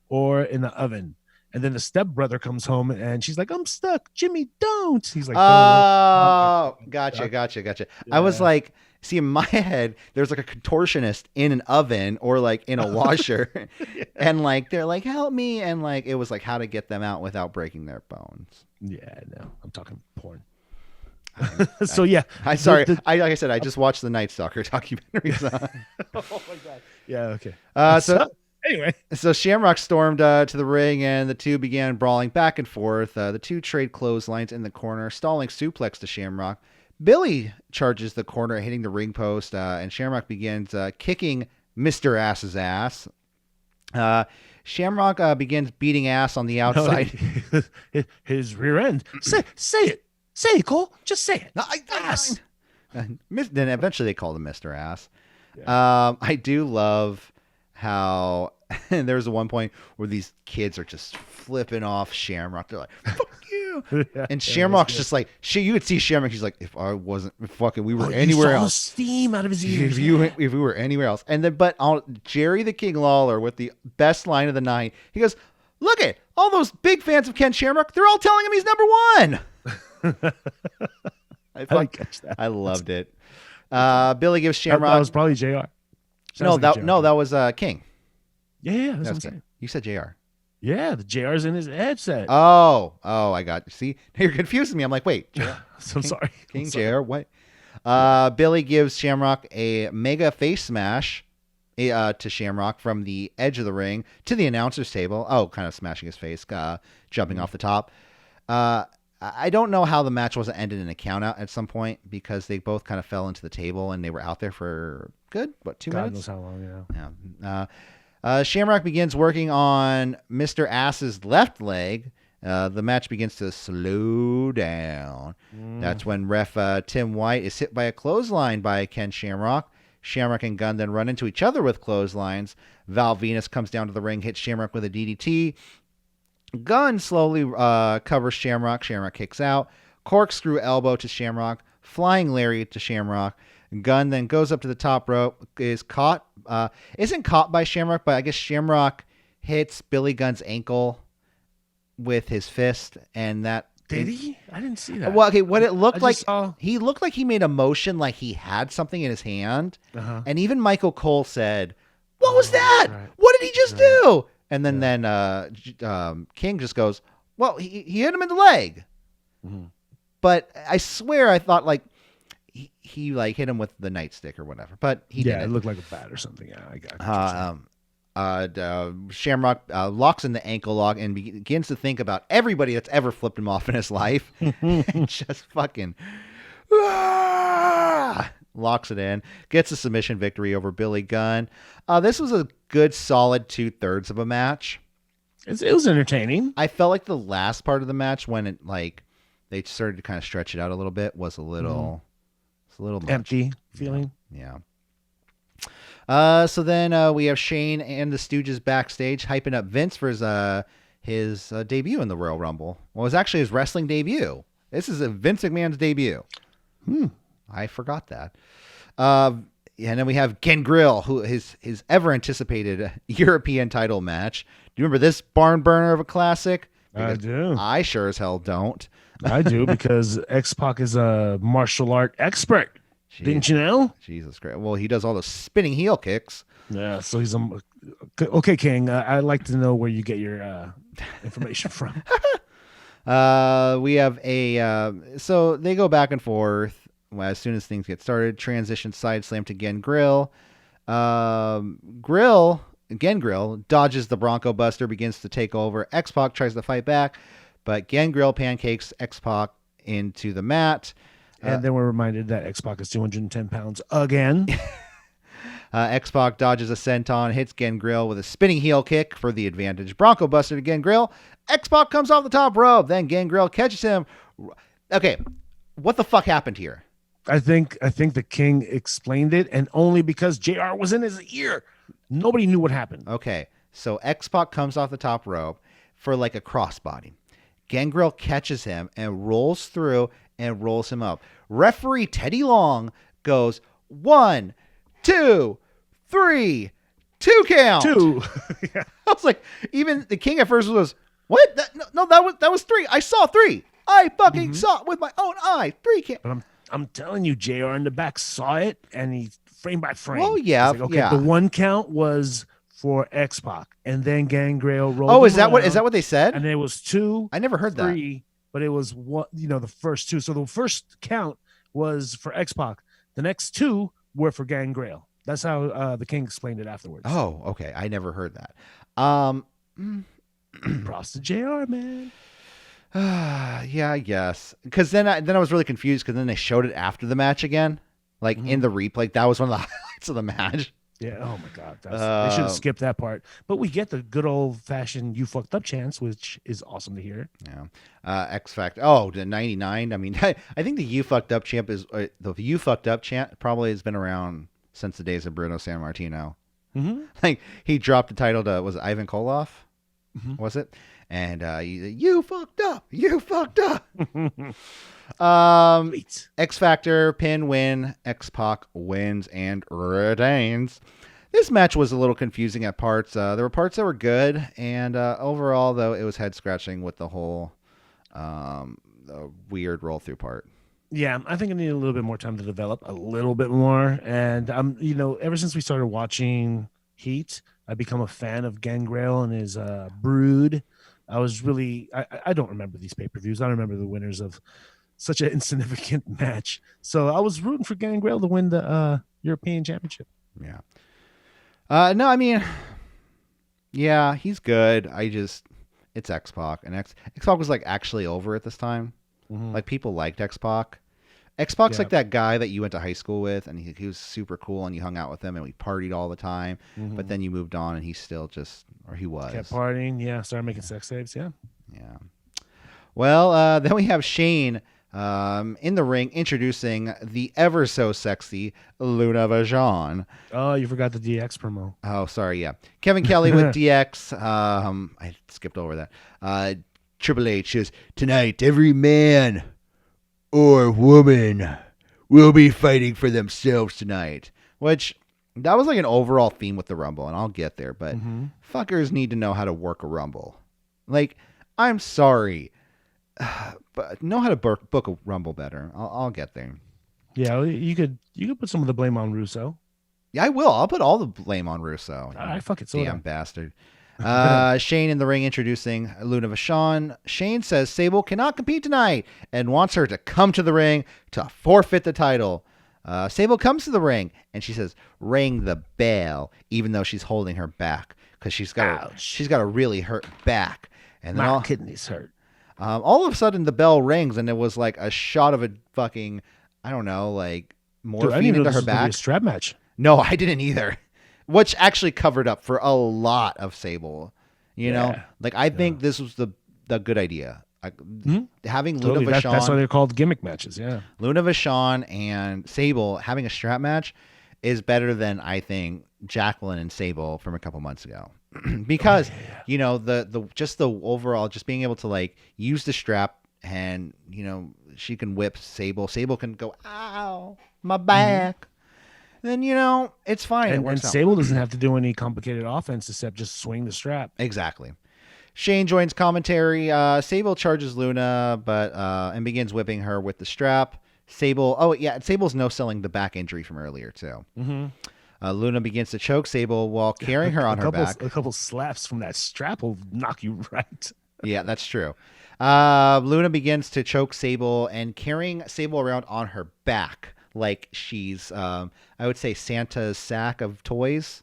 or in the oven. And then the stepbrother comes home and she's like, I'm stuck. Jimmy, don't. He's like, oh, gotcha. Yeah. I was like, see, in my head, there's like a contortionist in an oven or like in a washer. Yeah. And like, they're like, help me. And like, it was like how to get them out without breaking their bones. Yeah, no, I'm talking porn. So yeah, like I said, I just watched the Night Stalker documentary. Oh my god. Yeah. Okay. Anyway, so Shamrock stormed to the ring, and the two began brawling back and forth. The two trade clotheslines in the corner, stalling suplex to Shamrock. Billy charges the corner, hitting the ring post, and Shamrock begins kicking Mr. Ass's ass. Shamrock begins beating ass on the outside. No, his rear end. Say it. Say it, Cole. Just say it. No, ass. Then eventually they called him Mr. Ass. Yeah. I do love how there's one point where these kids are just flipping off Shamrock. They're like, fuck you. And Shamrock's just like, you could see Shamrock. He's like, if I wasn't fucking, we were anywhere else. Steam out of his ears. If we were anywhere else. And then, but Jerry the King Lawler with the best line of the night, he goes, look at all those big fans of Ken Shamrock. They're all telling him he's number one. I loved it. Billy gives Shamrock. That was probably JR. That was King. Yeah, that's what I'm saying. You said JR. Yeah, the JR's in his headset. Oh, I got you. See, you're confusing me. I'm like, wait. I'm sorry. King JR, what? Billy gives Shamrock a mega face smash to Shamrock from the edge of the ring to the announcer's table. Oh, kind of smashing his face, jumping off the top. I don't know how the match wasn't ended in a count out at some point, because they both kind of fell into the table and they were out there for 2 minutes? God knows how long, Yeah. Shamrock begins working on Mr. Ass's left leg. The match begins to slow down. That's when ref Tim White is hit by a clothesline by Ken Shamrock. Shamrock and Gunn then run into each other with clotheslines. Val Venus comes down to the ring, hits Shamrock with a DDT. Gunn slowly covers Shamrock. Shamrock kicks out. Corkscrew elbow to Shamrock. Flying lariat to Shamrock. Gunn then goes up to the top rope. Isn't caught by Shamrock, but I guess Shamrock hits Billy Gunn's ankle with his fist, and that. Did he? I didn't see that. Well, okay, what it looked like, he looked like he made a motion like he had something in his hand, and even Michael Cole said, "What was that? Right. What did he just do?" And then King just goes, well, he hit him in the leg. Mm-hmm. But I swear I thought like he like hit him with the nightstick or whatever. But he didn't. It looked like a bat or something. Yeah, I got Shamrock locks in the ankle lock and begins to think about everybody that's ever flipped him off in his life. And just fucking locks it in. Gets a submission victory over Billy Gunn. This was a good solid 2/3 of a match. It was entertaining. I felt like the last part of the match when it like they started to kind of stretch it out a little bit was a little much. Empty feeling. Yeah. So then we have Shane and the Stooges backstage hyping up Vince for his debut in the Royal Rumble. Well, it was actually his wrestling debut. This is Vince McMahon's debut. I forgot that. And then we have Gangrel, who his ever anticipated European title match. Do you remember this barn burner of a classic? Because I do. I sure as hell don't. I do, because X Pac is a martial art expert. Jeez. Didn't you know? Jesus Christ. Well, he does all the spinning heel kicks. Yeah, so he's okay, King. I'd like to know where you get your information from. We have so they go back and forth as soon as things get started. Transition side slam to Gangrel. Gangrel dodges the Bronco Buster, begins to take over. X Pac tries to fight back, but Gangrel pancakes X Pac into the mat. And then we're reminded that X Pac is 210 pounds again. X Pac dodges a senton, hits Gangrel with a spinning heel kick for the advantage. Bronco Buster to Gangrel. X Pac comes off the top rope. Then Gangrel catches him. Okay, what the fuck happened here? I think the King explained it, and only because JR was in his ear. Nobody knew what happened. Okay, so X Pac comes off the top rope for like a crossbody. Gangrel catches him and rolls through and rolls him up. Referee Teddy Long goes 1, 2, 3, 2 count. 2. Yeah. I was like, even the King at first was, what? That was 3. I saw 3. I fucking saw it with my own eye. 3 count. But I'm telling you, JR in the back saw it, and he frame by frame. Oh yeah, like, okay, yeah. The 1 count was for X Pac, and then Gangrel rolled. Oh, is that what they said? And it was 2. I never heard 3, that. But it was the first 2. So the first count was for X Pac. The next 2 were for Gangrel. That's how the King explained it afterwards. Oh, okay. I never heard that. Props to JR, man. Yeah, I guess. Because then I was really confused because then they showed it after the match again, like in the replay. That was one of the highlights of the match. Yeah. Oh my God. They should have skipped that part. But we get the good old fashioned "you fucked up" chance, which is awesome to hear. Yeah. X Factor. Oh, the 99. I mean, I think the "you fucked up" chant is the "you fucked up" chant probably has been around since the days of Bruno Sammartino. Like he dropped the title to was it Ivan Koloff? Was it? And you fucked up. You fucked up. X Factor pin win. X Pac wins and retains. This match was a little confusing at parts. There were parts that were good, and overall, though, it was head scratching with the whole weird roll through part. Yeah, I think I need a little bit more time to develop a little bit more. And ever since we started watching Heat, I've become a fan of Gangrel and his brood. I was really, I don't remember these pay-per-views. I don't remember the winners of such an insignificant match. So I was rooting for Gangrel to win the European Championship. Yeah. No, I mean, yeah, he's good. It's X Pac, and X Pac was like actually over at this time. Like people liked X Pac. X Pac's like that guy that you went to high school with, and he was super cool, and you hung out with him, and we partied all the time. But then you moved on, and he still he was kept partying. Yeah, started making sex tapes. Yeah. Well, then we have Shane in the ring introducing the ever so sexy Luna Vachon. Oh, you forgot the DX promo. Oh, sorry. Yeah, Kevin Kelly with DX. I skipped over that. Triple H says, tonight every man or woman will be fighting for themselves tonight. Which, that was like an overall theme with the Rumble, and I'll get there, but fuckers need to know how to work a Rumble. Like, I'm sorry, but know how to book a Rumble better. I'll get there. Yeah, you could put some of the blame on Russo. Yeah, I will. I'll put all the blame on Russo. Fuck it. So damn bastard. Shane in the ring introducing Luna Vachon. Shane says Sable cannot compete tonight and wants her to come to the ring to forfeit the title. Sable comes to the ring and she says, "Ring the bell," even though she's holding her back because she's got a really hurt back. And then my kidneys hurt. All of a sudden the bell rings and it was like a shot of a fucking, I don't know, like morphine into her back. A strap match. No, I didn't either. Which actually covered up for a lot of Sable. You know, like I think this was the good idea. Having Luna Vachon. That's why they're called gimmick matches. Yeah. Luna Vachon and Sable having a strap match is better than I think Jacqueline and Sable from a couple months ago. Because you know the overall just being able to like use the strap and you know she can whip Sable. Sable can go, "Ow, my back." Then you know it's fine. And Sable doesn't have to do any complicated offense except just swing the strap. Exactly. Shane joins commentary. Sable charges Luna, but and begins whipping her with the strap. Sable's no-selling the back injury from earlier too. Luna begins to choke Sable while carrying her on her back. A couple slaps from that strap will knock you right. Yeah, that's true. Luna begins to choke Sable and carrying Sable around on her back like she's, I would say, Santa's sack of toys.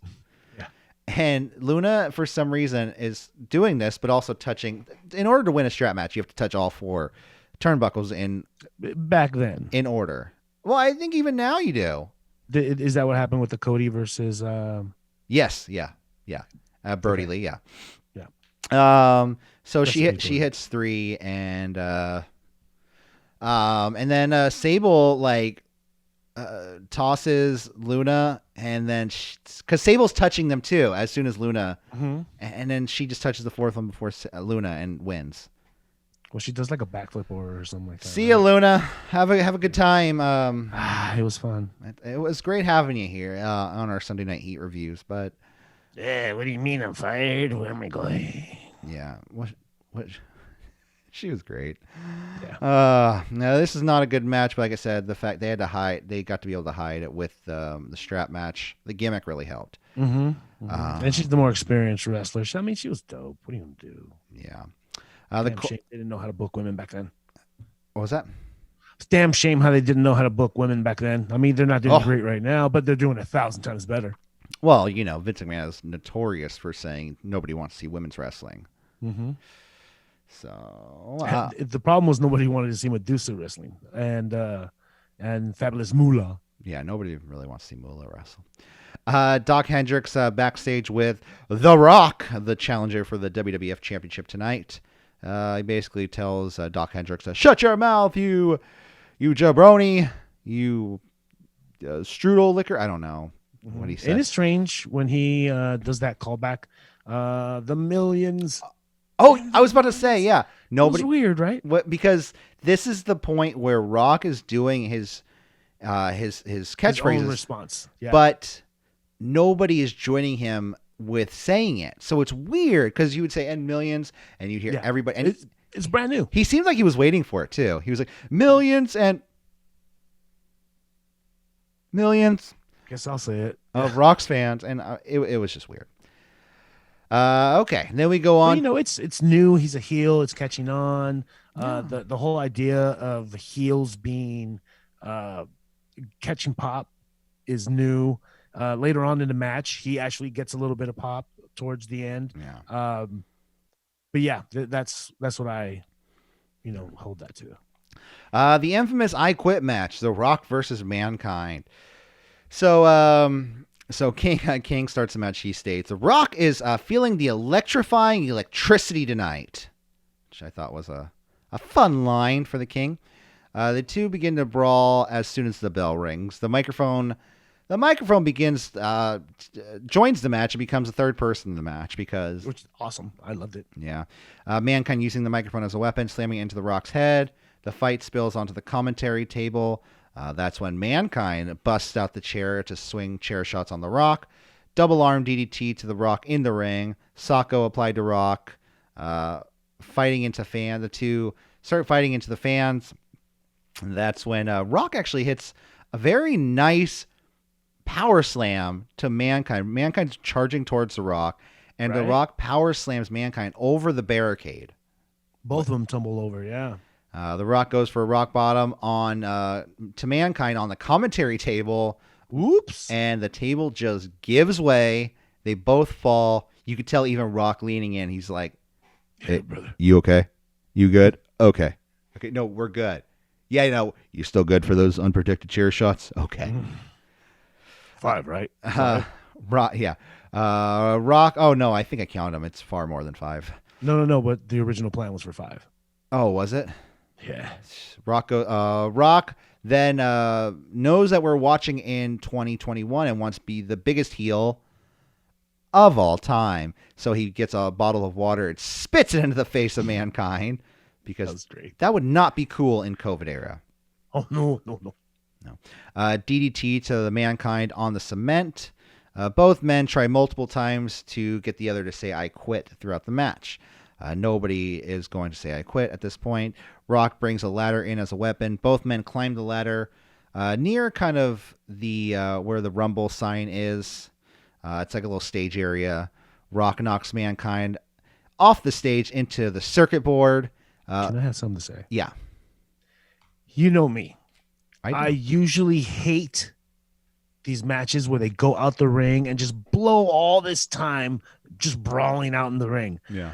Yeah. And Luna, for some reason, is doing this, but also touching. In order to win a strap match, you have to touch all four turnbuckles back then in order. Well, I think even now you do. Is that what happened with the Cody versus? Yes. Yeah. Brody Lee. Yeah. So she hits 3 and then Sable like tosses Luna and then because Sable's touching them too as soon as Luna and then she just touches the fourth one before Luna and wins. Well, she does like a backflip or something like that. See ya, Luna. Have a good time. It was fun. It was great having you here on our Sunday Night Heat reviews. But yeah, what do you mean I'm fired? Where am I going? Yeah, what? She was great. Yeah. Now this is not a good match, but like I said, the fact they got to be able to hide it with the strap match. The gimmick really helped. And she's the more experienced wrestler. I mean, she was dope. What are you gonna do? Yeah. Shame they didn't know how to book women back then. What was that? It's damn shame how they didn't know how to book women back then. I mean, they're not doing great right now, but they're doing 1,000 times better. Well, you know, Vince McMahon is notorious for saying nobody wants to see women's wrestling. So the problem was nobody wanted to see Medusa wrestling and Fabulous Moolah. Yeah, nobody really wants to see Moolah wrestle. Doc Hendricks backstage with The Rock, the challenger for the WWF Championship tonight. He basically tells Doc Hendricks, "Shut your mouth, you jabroni, you strudel liquor." I don't know what he said. It is strange when he does that callback. The millions. Oh, I was about to say, yeah. Nobody. It's weird, right? Because this is the point where Rock is doing his catchphrases. His own response. Yeah. But nobody is joining him with saying it. So it's weird because you would say "and millions" and you'd hear everybody. And it's brand new. He seemed like he was waiting for it too. He was like, "Millions and millions." Guess I'll say it. Of Rock's fans, and it was just weird. Okay, and then we go on. Well, you know, it's new. He's a heel. It's catching on. The whole idea of heels being catching pop is new. Later on in the match, he actually gets a little bit of pop towards the end. Yeah. But yeah, that's what I, hold that to. The infamous "I Quit" match, The Rock versus Mankind. So King starts the match. He states, "The Rock is feeling the electrifying electricity tonight," which I thought was a fun line for the King. The two begin to brawl as soon as the bell rings. The microphone begins, joins the match and becomes the third person in the match which is awesome. I loved it. Yeah. Mankind using the microphone as a weapon, slamming it into The Rock's head. The fight spills onto the commentary table. That's when Mankind busts out the chair to swing chair shots on The Rock. Double arm DDT to The Rock in the ring. Socko applied to Rock. Fighting into fan. The two start fighting into the fans. And that's when Rock actually hits a very nice power slam to Mankind. Mankind's charging towards The Rock. and The Rock power slams Mankind over the barricade. Both of them tumble over, yeah. The Rock goes for a rock bottom on to Mankind on the commentary table. Oops. And the table just gives way. They both fall. You could tell even Rock leaning in. He's like, "Hey, brother, you okay? You good? Okay. Okay, no, we're good. Yeah, no, you still good for those unprotected chair shots? Okay." 5, right? Rock, yeah. Rock, oh, no, I think I counted them. It's far more than 5. No, but the original plan was for 5. Oh, was it? Yeah. Rock then knows that we're watching in 2021 and wants to be the biggest heel of all time. So he gets a bottle of water and spits it into the face of Mankind because that would not be cool in COVID era. Oh, no. DDT to the Mankind on the cement. Both men try multiple times to get the other to say "I quit" throughout the match. Nobody is going to say "I quit" at this point. Rock brings a ladder in as a weapon. Both men climb the ladder near kind of the where the Rumble sign is. It's like a little stage area. Rock knocks Mankind off the stage into the circuit board. Can I have something to say? Yeah. You know me. I usually hate these matches where they go out the ring and just blow all this time just brawling out in the ring. Yeah.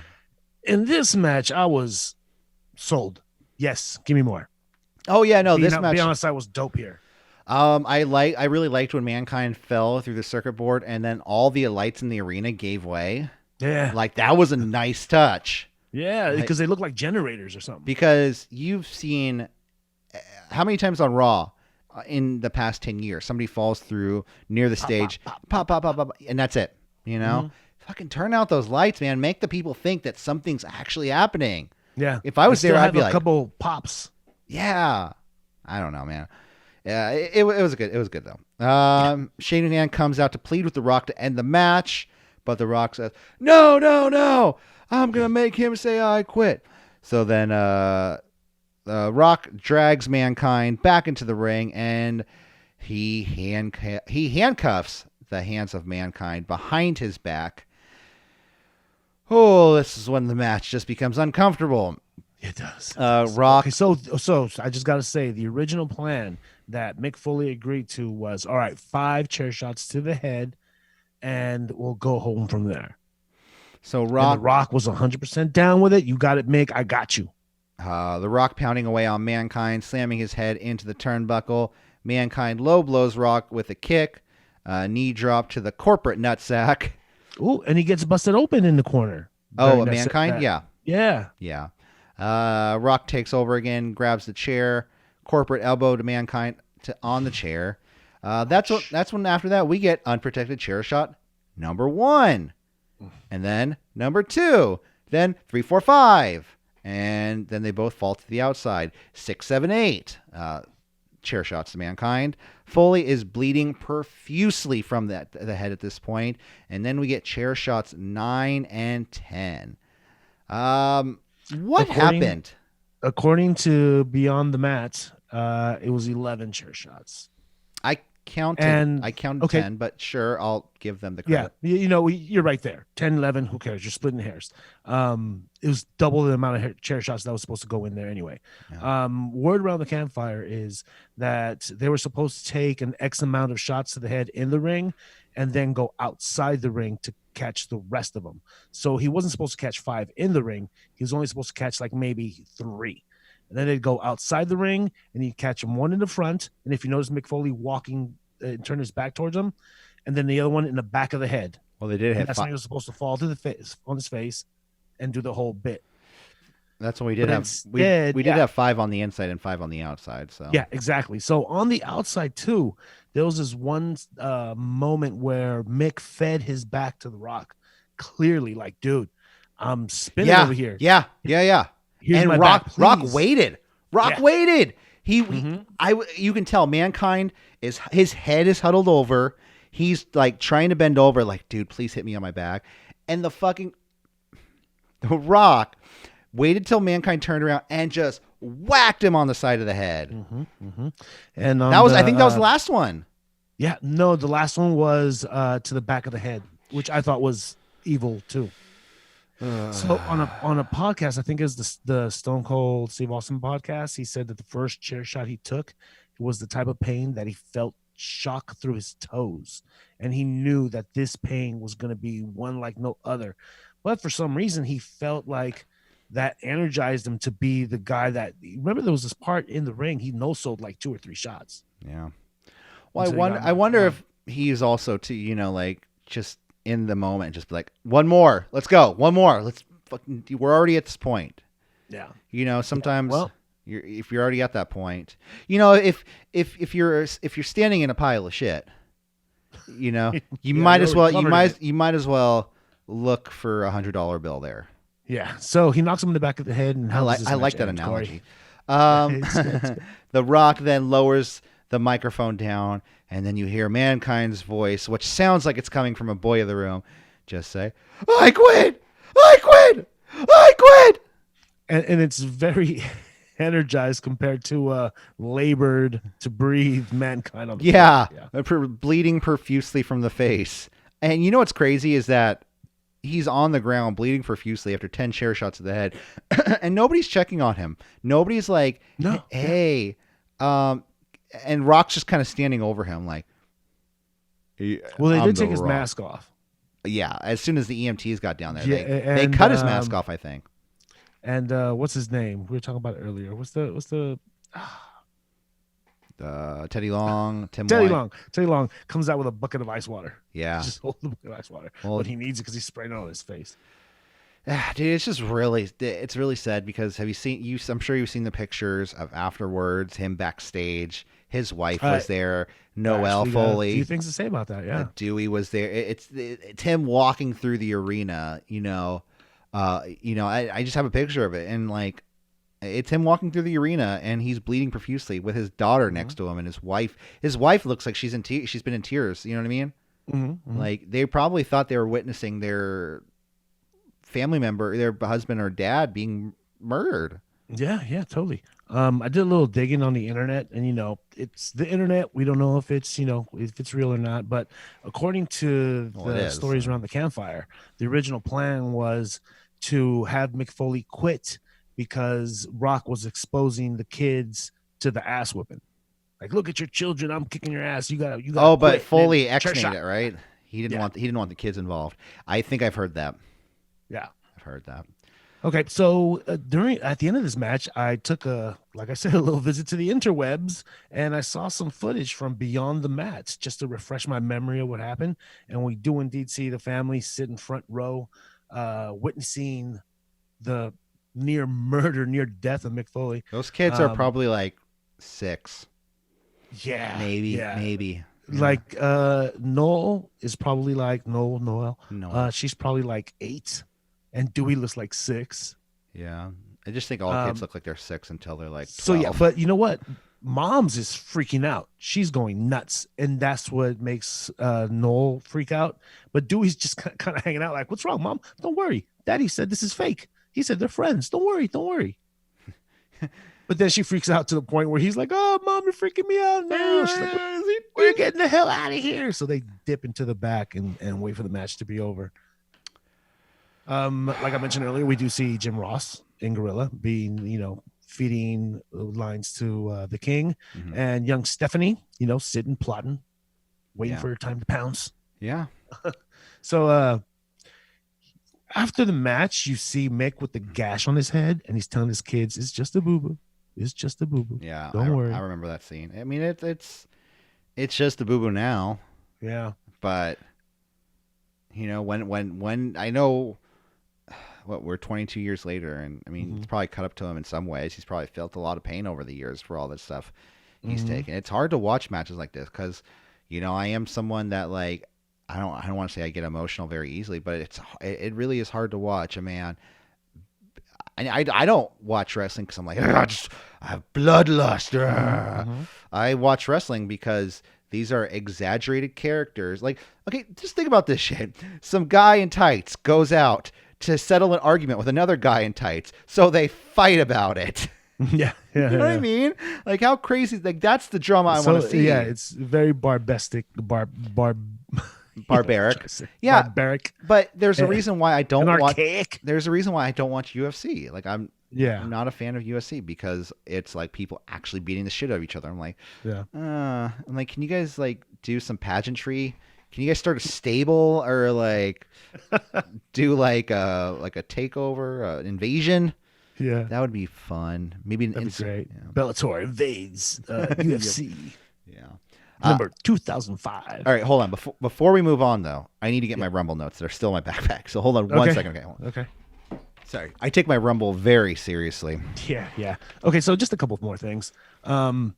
In this match, I was sold. Yes, give me more. Oh yeah, no, this match. Be honest, I was dope here. I really liked when Mankind fell through the circuit board and then all the lights in the arena gave way. Yeah. Like that was a nice touch. Yeah, because they look like generators or something. Because you've seen how many times on Raw in the past 10 years somebody falls through near the stage, pop, and that's it. You know? Fucking turn out those lights, man. Make the people think that something's actually happening. Yeah. If I was there, I'd be like, a couple pops. Yeah. I don't know, man. Yeah, it was good. It was good though. Shane McMahon comes out to plead with The Rock to end the match, but The Rock says, "No, I'm gonna make him say I quit." So then, Rock drags Mankind back into the ring, and he handcuffs the hands of Mankind behind his back. Oh, this is when the match just becomes uncomfortable. It does. Rock. Okay, so I just got to say the original plan that Mick Foley agreed to was, all right, 5 chair shots to the head, and we'll go home from there. So Rock, and the Rock was 100% down with it. You got it, Mick. I got you. The Rock pounding away on Mankind, slamming his head into the turnbuckle. Mankind low blows Rock with a kick, knee drop to the corporate nutsack. Ooh, and he gets busted open in the corner. Oh, Mankind? Yeah. Yeah. Rock takes over again, grabs the chair, corporate elbow to Mankind on the chair. That's when after that we get unprotected chair shot number 1, and then number 2, then 3, 4, 5, and then they both fall to the outside. 6, 7, 8 chair shots to Mankind. Foley is bleeding profusely from the head at this point, and then we get chair shots 9 and 10. What happened? According to Beyond the Mat, it was 11 chair shots. I counted 10, but sure, I'll give them the credit. Yeah, you're right there. 10, 11, who cares? You're splitting hairs. It was double the amount of chair shots that was supposed to go in there anyway. Yeah. Word around the campfire is that they were supposed to take an X amount of shots to the head in the ring and then go outside the ring to catch the rest of them. So he wasn't supposed to catch 5 in the ring. He was only supposed to catch like maybe 3. And then they'd go outside the ring and he'd catch him one in the front. And if you notice Mick Foley walking and turn his back towards him, and then the other one in the back of the head. Well, they did have that's when he was supposed to fall to the face on his face and do the whole bit. That's when we did have we did have 5 on the inside and 5 on the outside. So yeah, exactly. So on the outside too, there was this one moment where Mick fed his back to The Rock, clearly like, dude, I'm spinning over here. Yeah. Here's and Rock waited. Waited. You can tell Mankind his head is huddled over. He's like trying to bend over, like, dude, please hit me on my back. And the Rock waited till Mankind turned around and just whacked him on the side of the head. And I think that was the last one. Yeah, no, the last one was to the back of the head, which I thought was evil too. So on a podcast, I think it was the Stone Cold Steve Austin podcast, he said that the first chair shot he took was the type of pain that he felt shock through his toes, and he knew that this pain was going to be one like no other. But for some reason, he felt like that energized him to be the guy that. Remember, there was this part in the ring he no-sold like 2 or 3 shots. Yeah. Well, I wonder if he's also like just in the moment, just like, one more, let's go, one more, let's fucking. We're already at this point. Yeah. Sometimes if you're already at that point, if you're standing in a pile of shit, you might as well look for $100 bill there. Yeah. So he knocks him in the back of the head, and I like that analogy. The Rock then lowers the microphone down, and then you hear Mankind's voice, which sounds like it's coming from a boy of the room, just say, "I quit! I quit! I quit!" And it's very energized compared to labored to breathe Mankind on the field. Bleeding profusely from the face. And you know what's crazy is that he's on the ground bleeding profusely after 10 chair shots to the head, and nobody's checking on him. Nobody's like, hey, and Rock's just kind of standing over him like, well, they did take his mask off. Yeah, as soon as the EMTs got down there, they cut his mask off, I think. And what's his name? We were talking about it earlier. What's the Teddy Long, Teddy Long comes out with a bucket of ice water. Yeah, just hold the bucket of ice water. Well, but he needs it because he's spraying it on his face. Dude, it's really sad because I'm sure you've seen the pictures of afterwards, him backstage. His wife was there. Noelle Foley. A few things to say about that. Yeah, Dewey was there. It's him walking through the arena. I just have a picture of it, and like, it's him walking through the arena, and he's bleeding profusely with his daughter next to him, and his wife. His wife looks like she's been in tears. You know what I mean? Mm-hmm. Like, they probably thought they were witnessing their family member, their husband or dad, being murdered. Yeah, totally. I did a little digging on the internet, and it's the internet. We don't know if it's real or not, but according to the stories around the campfire, the original plan was to have Mick Foley quit because Rock was exposing the kids to the ass whipping. Like, look at your children, I'm kicking your ass. You got. Oh, but Foley X-made it, right? He didn't want the kids involved. I think I've heard that. Yeah, I've heard that. Okay, so at the end of this match, I took a little visit to the interwebs, and I saw some footage from beyond the mats just to refresh my memory of what happened. And we do indeed see the family sit in front row, witnessing the near death of Mick Foley. Those kids are probably like 6. Yeah, maybe. Like Noel is probably like Noel. She's probably like 8. And Dewey looks like 6. Yeah. I just think all kids look like they're 6 until they're like 12. So, yeah, but you know what? Mom's is freaking out. She's going nuts. And that's what makes Noel freak out. But Dewey's just kind of hanging out like, what's wrong, Mom? Don't worry. Daddy said this is fake. He said they're friends. Don't worry. But then she freaks out to the point where he's like, oh, Mom, you're freaking me out now. She's like, we're getting the hell out of here. So they dip into the back and wait for the match to be over. Like I mentioned earlier, we do see Jim Ross in Gorilla being, feeding lines to the King, and young Stephanie, sitting, plotting, waiting for her time to pounce. Yeah. So after the match, you see Mick with the gash on his head, and he's telling his kids, "It's just a boo-boo. It's just a boo-boo. Yeah, don't worry." I remember that scene. I mean, it's just a boo-boo now. Yeah, but when I know. We're 22 years later, and I mean, it's probably cut up to him in some ways. He's probably felt a lot of pain over the years for all this stuff he's taken. It's hard to watch matches like this because, I am someone that, like, I don't want to say I get emotional very easily, but it really is hard to watch. I don't watch wrestling because I'm like, I have bloodlust. I watch wrestling because these are exaggerated characters. Like, okay, just think about this shit. Some guy in tights goes out to settle an argument with another guy in tights, so they fight about it. Yeah. You know what I mean? Like, how crazy? Like, that's the drama I want to see. Yeah, it's very barbestic. barbaric. Yeah, barbaric. But there's a reason why I don't watch. There's a reason why I don't watch UFC. Like I'm not a fan of UFC because it's like people actually beating the shit out of each other. I'm like, I'm like, can you guys like do some pageantry? Can you guys start a stable or like do like a takeover, an invasion? Yeah, that would be fun. Maybe that'd be great. Yeah. Bellator invades UFC. Yeah. Number 2005. All right, hold on. Before we move on, though, I need to get my Rumble notes. They're still in my backpack. So hold on 1 second. Okay. Okay. Sorry. I take my Rumble very seriously. Yeah. Okay, so just a couple more things. And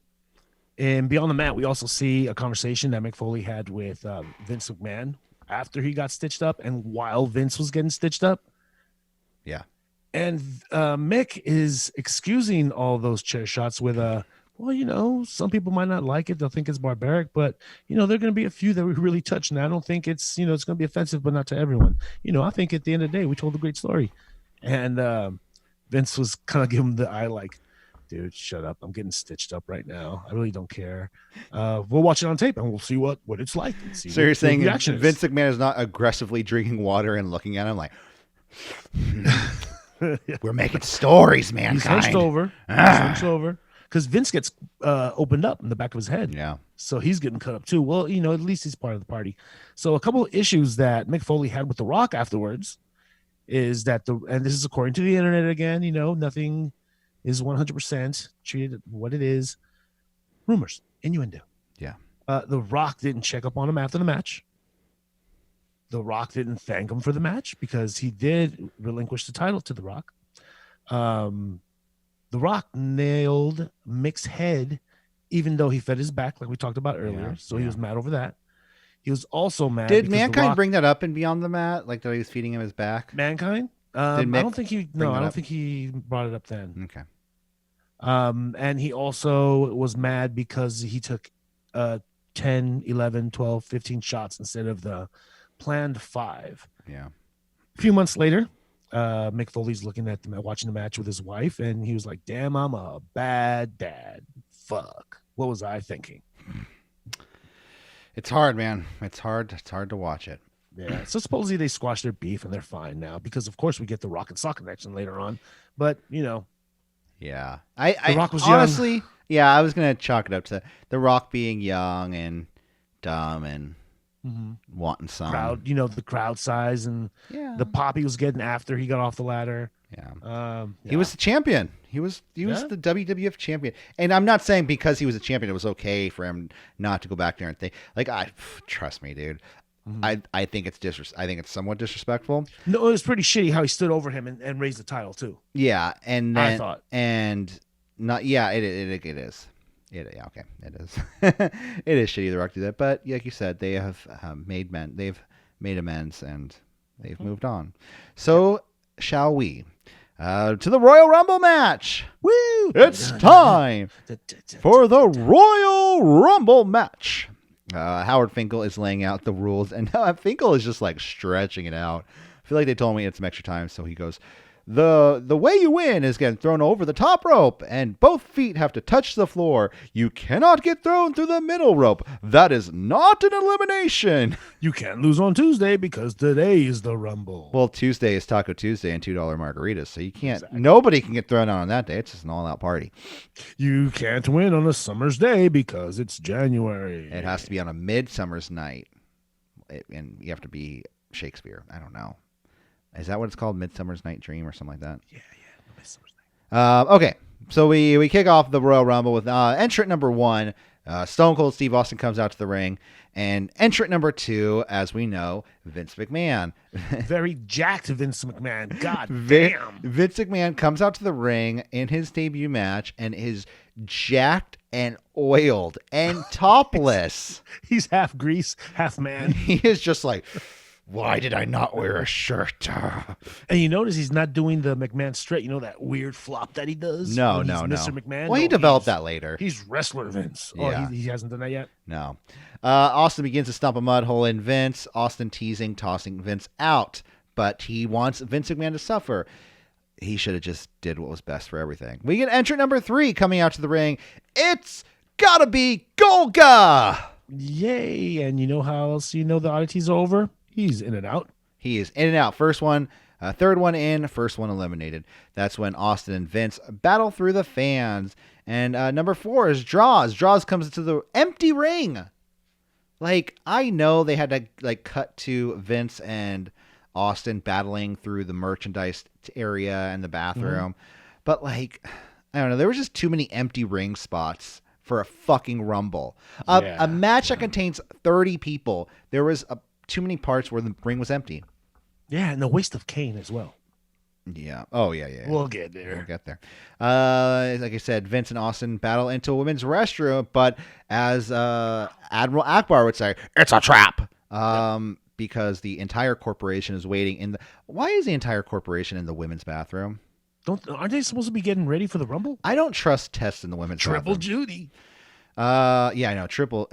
Beyond the Mat, we also see a conversation that Mick Foley had with Vince McMahon after he got stitched up and while Vince was getting stitched up. Yeah. And Mick is excusing all those chair shots with well, you know, some people might not like it. They'll think it's barbaric, but, you know, there are going to be a few that we really touch. And I don't think it's, you know, it's going to be offensive, but not to everyone. You know, I think at the end of the day, we told a great story. And Vince was kind of giving the eye like, dude, shut up. I'm getting stitched up right now. I really don't care. We'll watch it on tape and we'll see what it's like. See so you're saying Vince McMahon is not aggressively drinking water and looking at him like, we're making stories, mankind. He's hunched over. Because Vince gets opened up in the back of his head. Yeah. So he's getting cut up too. Well, you know, at least he's part of the party. So a couple of issues that Mick Foley had with The Rock afterwards is that and this is according to the internet again, you know, nothing is 100% treated what it is. Rumors, innuendo. Yeah. The Rock didn't check up on him after the match. The Rock didn't thank him for the match because he did relinquish the title to The Rock. The Rock nailed Mick's head, even though he fed his back, like we talked about earlier. Yeah, so he was mad over that. He was also mad. Did Mankind bring that up in Beyond the Mat, like that he was feeding him his back? Mankind? I don't think he. No, I don't think he brought it up then. Okay. And he also was mad because he took 10, 11, 12, 15 shots instead of the planned 5. Yeah. A few months later, Mick Foley's looking at watching the match with his wife, and he was like, "Damn, I'm a bad dad. Fuck. What was I thinking?" It's hard, man. It's hard to watch it. Yeah. So supposedly they squashed their beef and they're fine now because, of course, we get the Rock and Sock connection later on. But you know, yeah, The Rock was honestly, young. Yeah, I was gonna chalk it up to The Rock being young and dumb and wanting some crowd, you know, the crowd size and the pop he was getting after he got off the ladder. Yeah. He was the champion. He was the WWF champion. And I'm not saying because he was a champion, it was okay for him not to go back there and think like, trust me, dude. I think it's somewhat disrespectful. No, it was pretty shitty how he stood over him and raised the title too. Yeah. And then, I thought, and not, yeah, it is. Okay, it is. It is shitty The Rock do that, but like you said, they have they've made amends and they've moved on. So shall we to the Royal Rumble match? Woo! It's time for the Royal Rumble match. Howard Finkel is laying out the rules, and Finkel is just like stretching it out. I feel like they told me it's some extra time, so he goes, The way you win is getting thrown over the top rope, and both feet have to touch the floor. You cannot get thrown through the middle rope. That is not an elimination. You can't lose on Tuesday because today is the Rumble. Well, Tuesday is Taco Tuesday and $2 margaritas, so you can't. Exactly. Nobody can get thrown out on that day. It's just an all-out party. You can't win on a summer's day because it's January. It has to be on a midsummer's night, and you have to be Shakespeare. I don't know. Is that what it's called? Midsummer's Night Dream or something like that? Yeah. Midsummer's Night. Okay, so we kick off the Royal Rumble with entrant number 1. Stone Cold Steve Austin comes out to the ring. And entrant number 2, as we know, Vince McMahon. Very jacked Vince McMahon. God damn. Vince McMahon comes out to the ring in his debut match and is jacked and oiled and topless. He's half grease, half man. He is just like... Why did I not wear a shirt? And you notice he's not doing the McMahon straight. You know that weird flop that he does? No. Mr. McMahon? Well, he developed that later. He's wrestler Vince. Yeah. Oh, he hasn't done that yet? No. Austin begins to stomp a mud hole in Vince. Austin tossing Vince out. But he wants Vince McMahon to suffer. He should have just did what was best for everything. We get entrant number 3 coming out to the ring. It's gotta be Golga. Yay. And you know how else you know the oddities are over? He's in and out. He is in and out. First one, third one in, first one eliminated. That's when Austin and Vince battle through the fans. And number 4 is Draws. Draws comes into the empty ring. Like, I know they had to like cut to Vince and Austin battling through the merchandise area and the bathroom. But like, I don't know, there was just too many empty ring spots for a fucking Rumble. A match that contains 30 people. There was too many parts where the ring was empty. Yeah, and the waste of Kane as well. Yeah. Oh, yeah. We'll get there. We'll get there. Like I said, Vince and Austin battle into a women's restroom, but as Admiral Akbar would say, it's a trap. Because the entire corporation is waiting in the... Why is the entire corporation in the women's bathroom? Aren't they supposed to be getting ready for the Rumble? I don't trust Test in the women's bathroom. Triple Judy. Yeah, I know. Triple...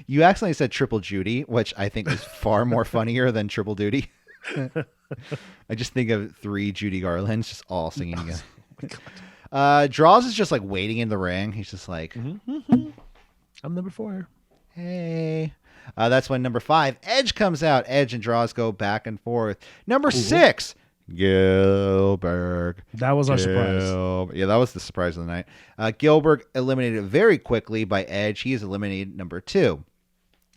You accidentally said Triple Judy, which I think is far more funnier than Triple Duty. I just think of 3 Judy Garlands just all singing again. Oh my God. Draws is just like waiting in the ring. He's just like, I'm number 4. Hey. That's when number 5, Edge comes out. Edge and Draws go back and forth. Number 6, Gilbert. That was our surprise. Yeah, that was the surprise of the night. Gilbert eliminated very quickly by Edge. He is eliminated number 2.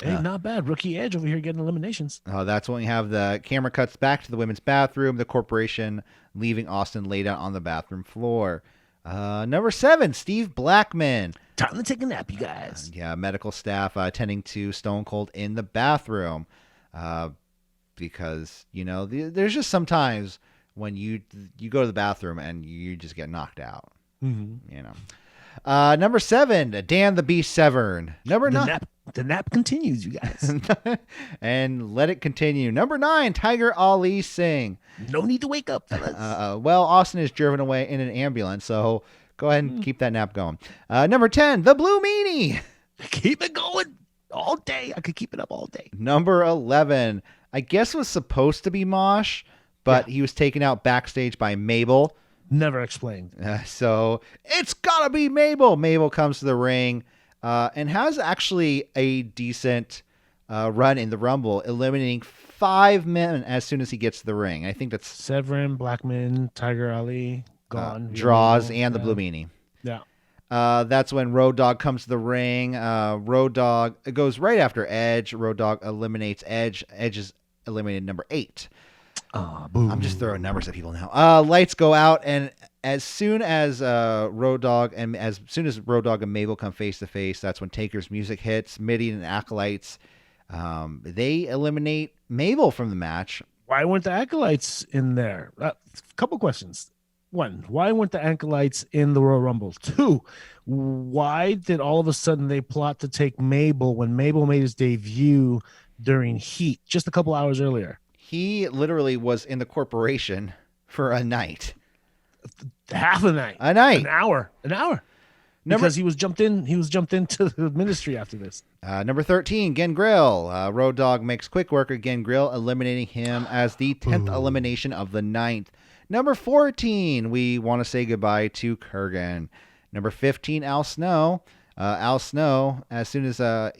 Hey, not bad. Rookie Edge over here getting eliminations. That's when we have the camera cuts back to the women's bathroom. The corporation leaving Austin laid out on the bathroom floor. Number 7, Steve Blackman. Time to take a nap, you guys. Medical staff attending to Stone Cold in the bathroom. Because, you know, there's just sometimes when you go to the bathroom and you just get knocked out. You know. Number 7, Dan the Beast Severn. Number 9. The nap continues, you guys. And let it continue. Number 9, Tiger Ali Singh. No need to wake up, fellas. Well, Austin is driven away in an ambulance, so go ahead and keep that nap going. Number 10, the Blue Meanie. Keep it going all day. I could keep it up all day. Number 11, I guess was supposed to be Mosh, but he was taken out backstage by Mabel. Never explained. So it's gotta be Mabel. Mabel comes to the ring and has actually a decent run in the Rumble, eliminating 5 men as soon as he gets to the ring. I think that's Severn, Blackman, Tiger Ali, gone. Draws, and the Blue Meanie. Yeah. That's when Road Dogg comes to the ring. Road Dogg goes right after Edge. Road Dogg eliminates Edge. Edge is eliminated number 8. I'm just throwing numbers at people now. Lights go out, and as soon as Road Dogg and Mabel come face to face, that's when Taker's music hits. Mideon and Acolytes, they eliminate Mabel from the match. Why weren't the Acolytes in there? Couple questions. 1, why weren't the Acolytes in the Royal Rumble? 2, why did all of a sudden they plot to take Mabel when Mabel made his debut during Heat just a couple hours earlier? He literally was in the corporation for a night. Half a night. A night. An hour. Because he was jumped into the ministry after this. Number 13, Gangrel. Road Dogg makes quick work of Gangrel, eliminating him as the 10th elimination of the 9th. Number 14, we want to say goodbye to Kurgan. Number 15, Al Snow. Al Snow, as Snow is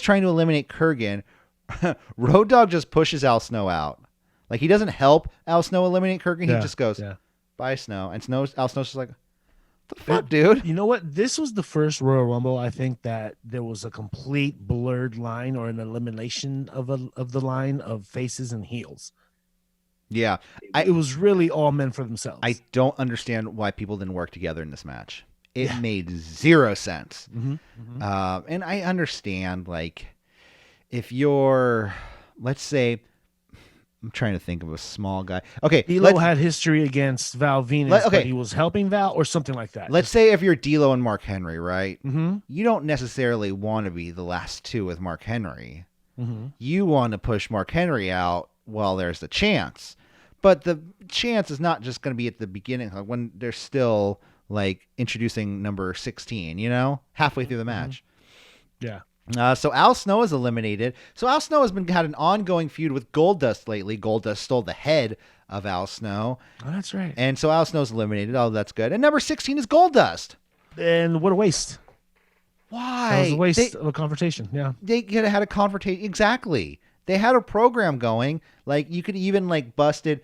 trying to eliminate Kurgan, Road Dogg just pushes Al Snow out. Like, he doesn't help Al Snow eliminate Kurgan. He just goes, bye, Snow. And Al Snow's just like, what the fuck, dude? You know what? This was the first Royal Rumble, I think, that there was a complete blurred line or an elimination of the line of faces and heels. Yeah. It was really all meant for themselves. I don't understand why people didn't work together in this match. It made 0 sense. And I understand, like, if you're, let's say, I'm trying to think of a small guy. Okay. D'Lo had history against Val Venus, but he was helping Val or something like that. Let's say if you're D'Lo and Mark Henry, right? You don't necessarily want to be the last 2 with Mark Henry. You want to push Mark Henry out while there's the chance. But the chance is not just going to be at the beginning, like when they're still like introducing number 16, you know, halfway through the match. Yeah. So Al Snow is eliminated. So Al Snow has had an ongoing feud with Goldust lately. Goldust stole the head of Al Snow. Oh, that's right. And so Al Snow's eliminated. Oh, that's good. And number 16 is Goldust. And what a waste. Why? That was a waste of a confrontation. Yeah. They could have had a confrontation. Exactly. They had a program going. Like, you could even, like, busted...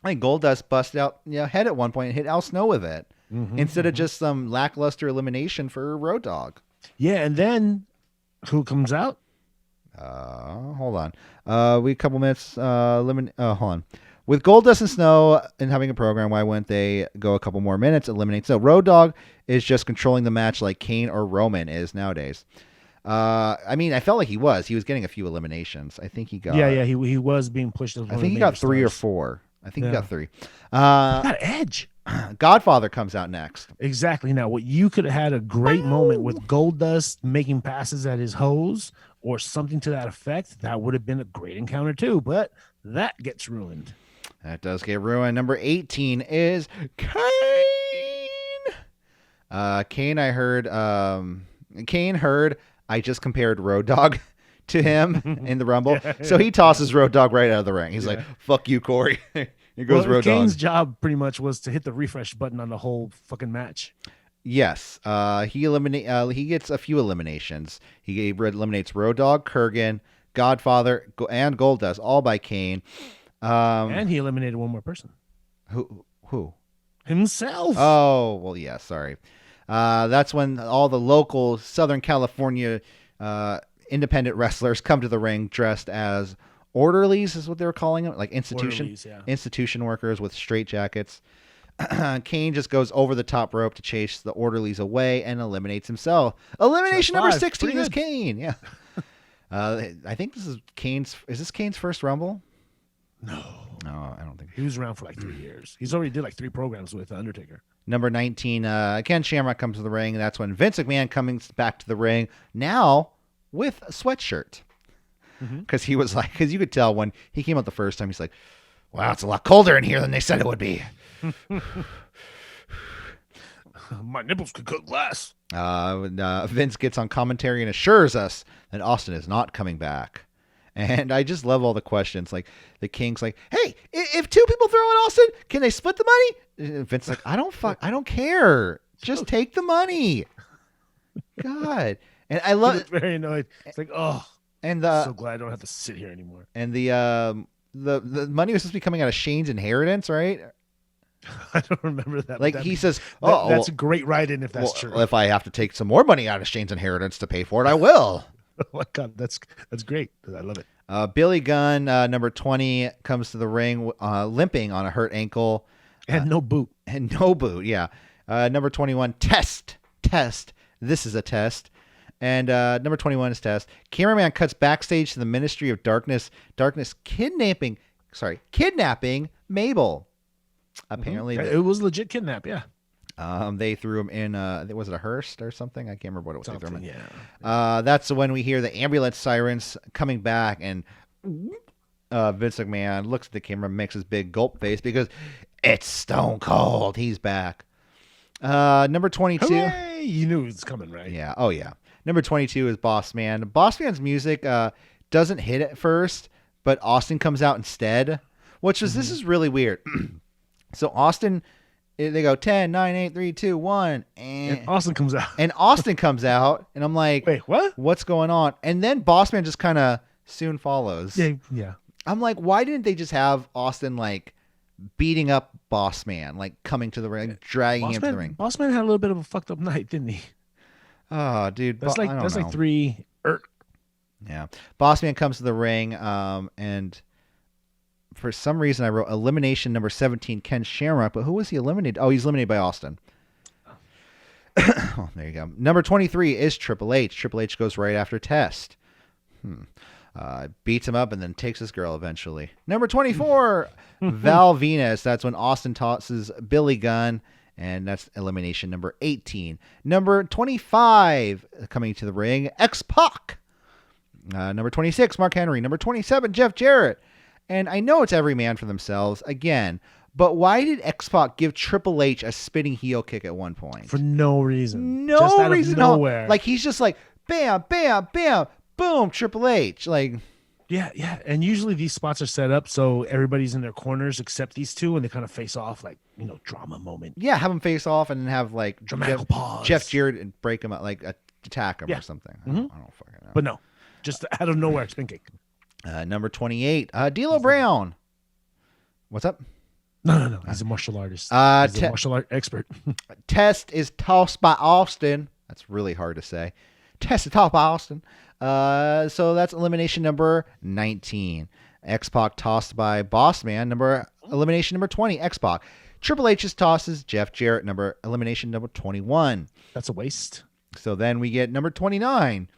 like, Goldust busted out head at one point and hit Al Snow with it. Instead of just some lackluster elimination for Road Dogg. Yeah, and then who comes out? Hold on. We a couple minutes. Hold on. With Goldust and Snow and having a program, why wouldn't they go a couple more minutes? Eliminate. So Road Dogg is just controlling the match like Kane or Roman is nowadays. I mean, I felt like he was. He was getting a few eliminations. I think he got. Yeah. He was being pushed. As one I think of the he got major 3 or stars. 4. I think he got 3. Got Edge. Godfather comes out next. Exactly. Now, what you could have had a great moment with Goldust making passes at his hose or something to that effect. That would have been a great encounter too, but that gets ruined. That does get ruined. Number 18 is Kane. Kane heard I just compared Road Dogg to him in the Rumble. So he tosses Road Dogg right out of the ring. He's like, fuck you, Korey. Here goes Road Dogg. Kane's job pretty much was to hit the refresh button on the whole fucking match. Yes. He gets a few eliminations. He eliminates Road Dogg, Kurgan, Godfather, and Goldust, all by Kane. And he eliminated one more person. Who? Himself. Oh, well, yeah, sorry. That's when all the local Southern California independent wrestlers come to the ring dressed as orderlies, is what they were calling them, like institution workers with straitjackets. Kane just goes over the top rope to chase the orderlies away and eliminates himself. Elimination number 16 is Kane. Yeah. I think this is Kane's. Is this Kane's first Rumble? No, I don't think he was around for like 3 years. He's already did like 3 programs with Undertaker. Number 19, Ken Shamrock comes to the ring. That's when Vince McMahon comes back to the ring, now with a sweatshirt. Because he was like, because you could tell when he came out the first time, he's like, wow, it's a lot colder in here than they said it would be. My nipples could cut glass. Vince gets on commentary and assures us that Austin is not coming back. And I just love all the questions. Like the King's like, hey, if 2 people throw in Austin, can they split the money? And Vince's like, I don't care. Just take the money. God. And I love it. Very annoyed. It's like, oh, and I'm so glad I don't have to sit here anymore. And the money was supposed to be coming out of Shane's inheritance, right? I don't remember that. Like he says, that's a great write-in if that's true. If I have to take some more money out of Shane's inheritance to pay for it, I will. Oh my God, that's great. I love it. Billy Gunn, number 20, comes to the ring limping on a hurt ankle. And no boot. Yeah. Number 21, Test. This is a test. And number 21 is Test. Cameraman cuts backstage to the Ministry of Darkness kidnapping Mabel. Apparently. It was legit kidnap, yeah. They threw him in, was it a hearse or something? I can't remember what it was. They threw him in. Yeah. That's when we hear the ambulance sirens coming back, and Vince McMahon looks at the camera, makes his big gulp face because it's Stone Cold. He's back. Number 22. Hooray! You knew it was coming, right? Yeah. Oh, yeah. Number 22 is Bossman. Bossman's music doesn't hit at first, but Austin comes out instead, which is, this is really weird. So Austin, they go 10, 9, 8, 3, 2, 1. And Austin comes out. And Austin comes out, and I'm like, wait, what? What's going on? And then Bossman just kind of soon follows. Yeah. I'm like, why didn't they just have Austin, like, beating up Bossman, like, coming to the ring, dragging him to the ring? Bossman had a little bit of a fucked up night, didn't he? Oh, dude. That's like 3. Yeah. Bossman comes to the ring, and for some reason I wrote elimination number 17, Ken Shamrock, but who was he eliminated? Oh, he's eliminated by Austin. Oh, there you go. Number 23 is Triple H. Triple H goes right after Test. Beats him up and then takes his girl eventually. Number 24, Val Venus. That's when Austin tosses Billy Gunn, and that's elimination number 18. Number 25, coming to the ring, X Pac. Number 26, Mark Henry. Number 27, Jeff Jarrett. And I know it's every man for themselves, again, but why did X Pac give Triple H a spinning heel kick at one point? For no reason. No just out reason. Of nowhere. Like, he's just like, bam, bam, bam, boom, Triple H. Like, Yeah. And usually these spots are set up so everybody's in their corners except these two, and they kind of face off like, drama moment. Yeah, have them face off and have like Dramatic pause. Jeff Jarrett and break him up, like attack him or something. I don't fucking know. But no, just out of nowhere, spin kick. Number 28, D'Lo Brown. What's up? No. He's a martial artist. He's a martial art expert. Test is tossed by Austin. That's really hard to say. Test is tossed by Austin. So that's elimination number 19. X Pac tossed by Bossman. Elimination number 20. X Pac. Triple H's tosses Jeff Jarrett. Elimination number 21. That's a waste. So then we get number 29.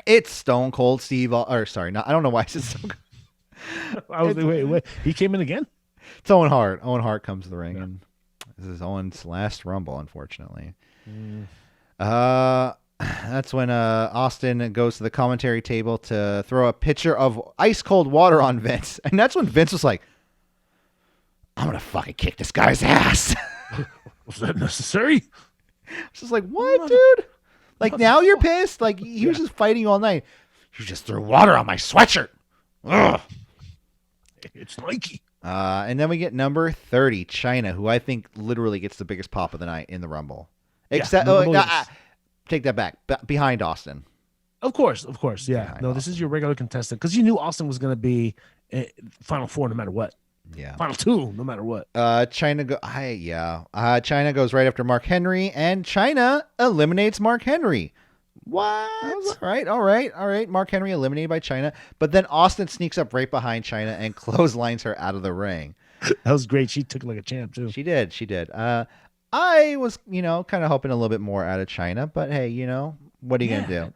It's Stone Cold Steve. I don't know why I said Stone Cold. Wait. He came in again? It's Owen Hart. Owen Hart comes to the ring, and this is Owen's last Rumble, unfortunately. That's when Austin goes to the commentary table to throw a pitcher of ice cold water on Vince, and that's when Vince was like, "I'm gonna fucking kick this guy's ass." Was that necessary? It's just like, what, dude? Like, now you're pissed? Like, he was just fighting all night. You just threw water on my sweatshirt. Ugh. It's Nike. And then we get number 30, China, who I think literally gets the biggest pop of the night in the Rumble. Except, take that back. Behind Austin. Of course. Yeah. No, this is your regular contestant because you knew Austin was going to be Final Four no matter what. Yeah. Final two no matter what. China goes right after Mark Henry, and China eliminates Mark Henry. What? All right. Mark Henry eliminated by China, but then Austin sneaks up right behind China and clotheslines her out of the ring. That was great. She took it like a champ too. She did. I was, kind of hoping a little bit more out of China, but hey, what are you gonna do?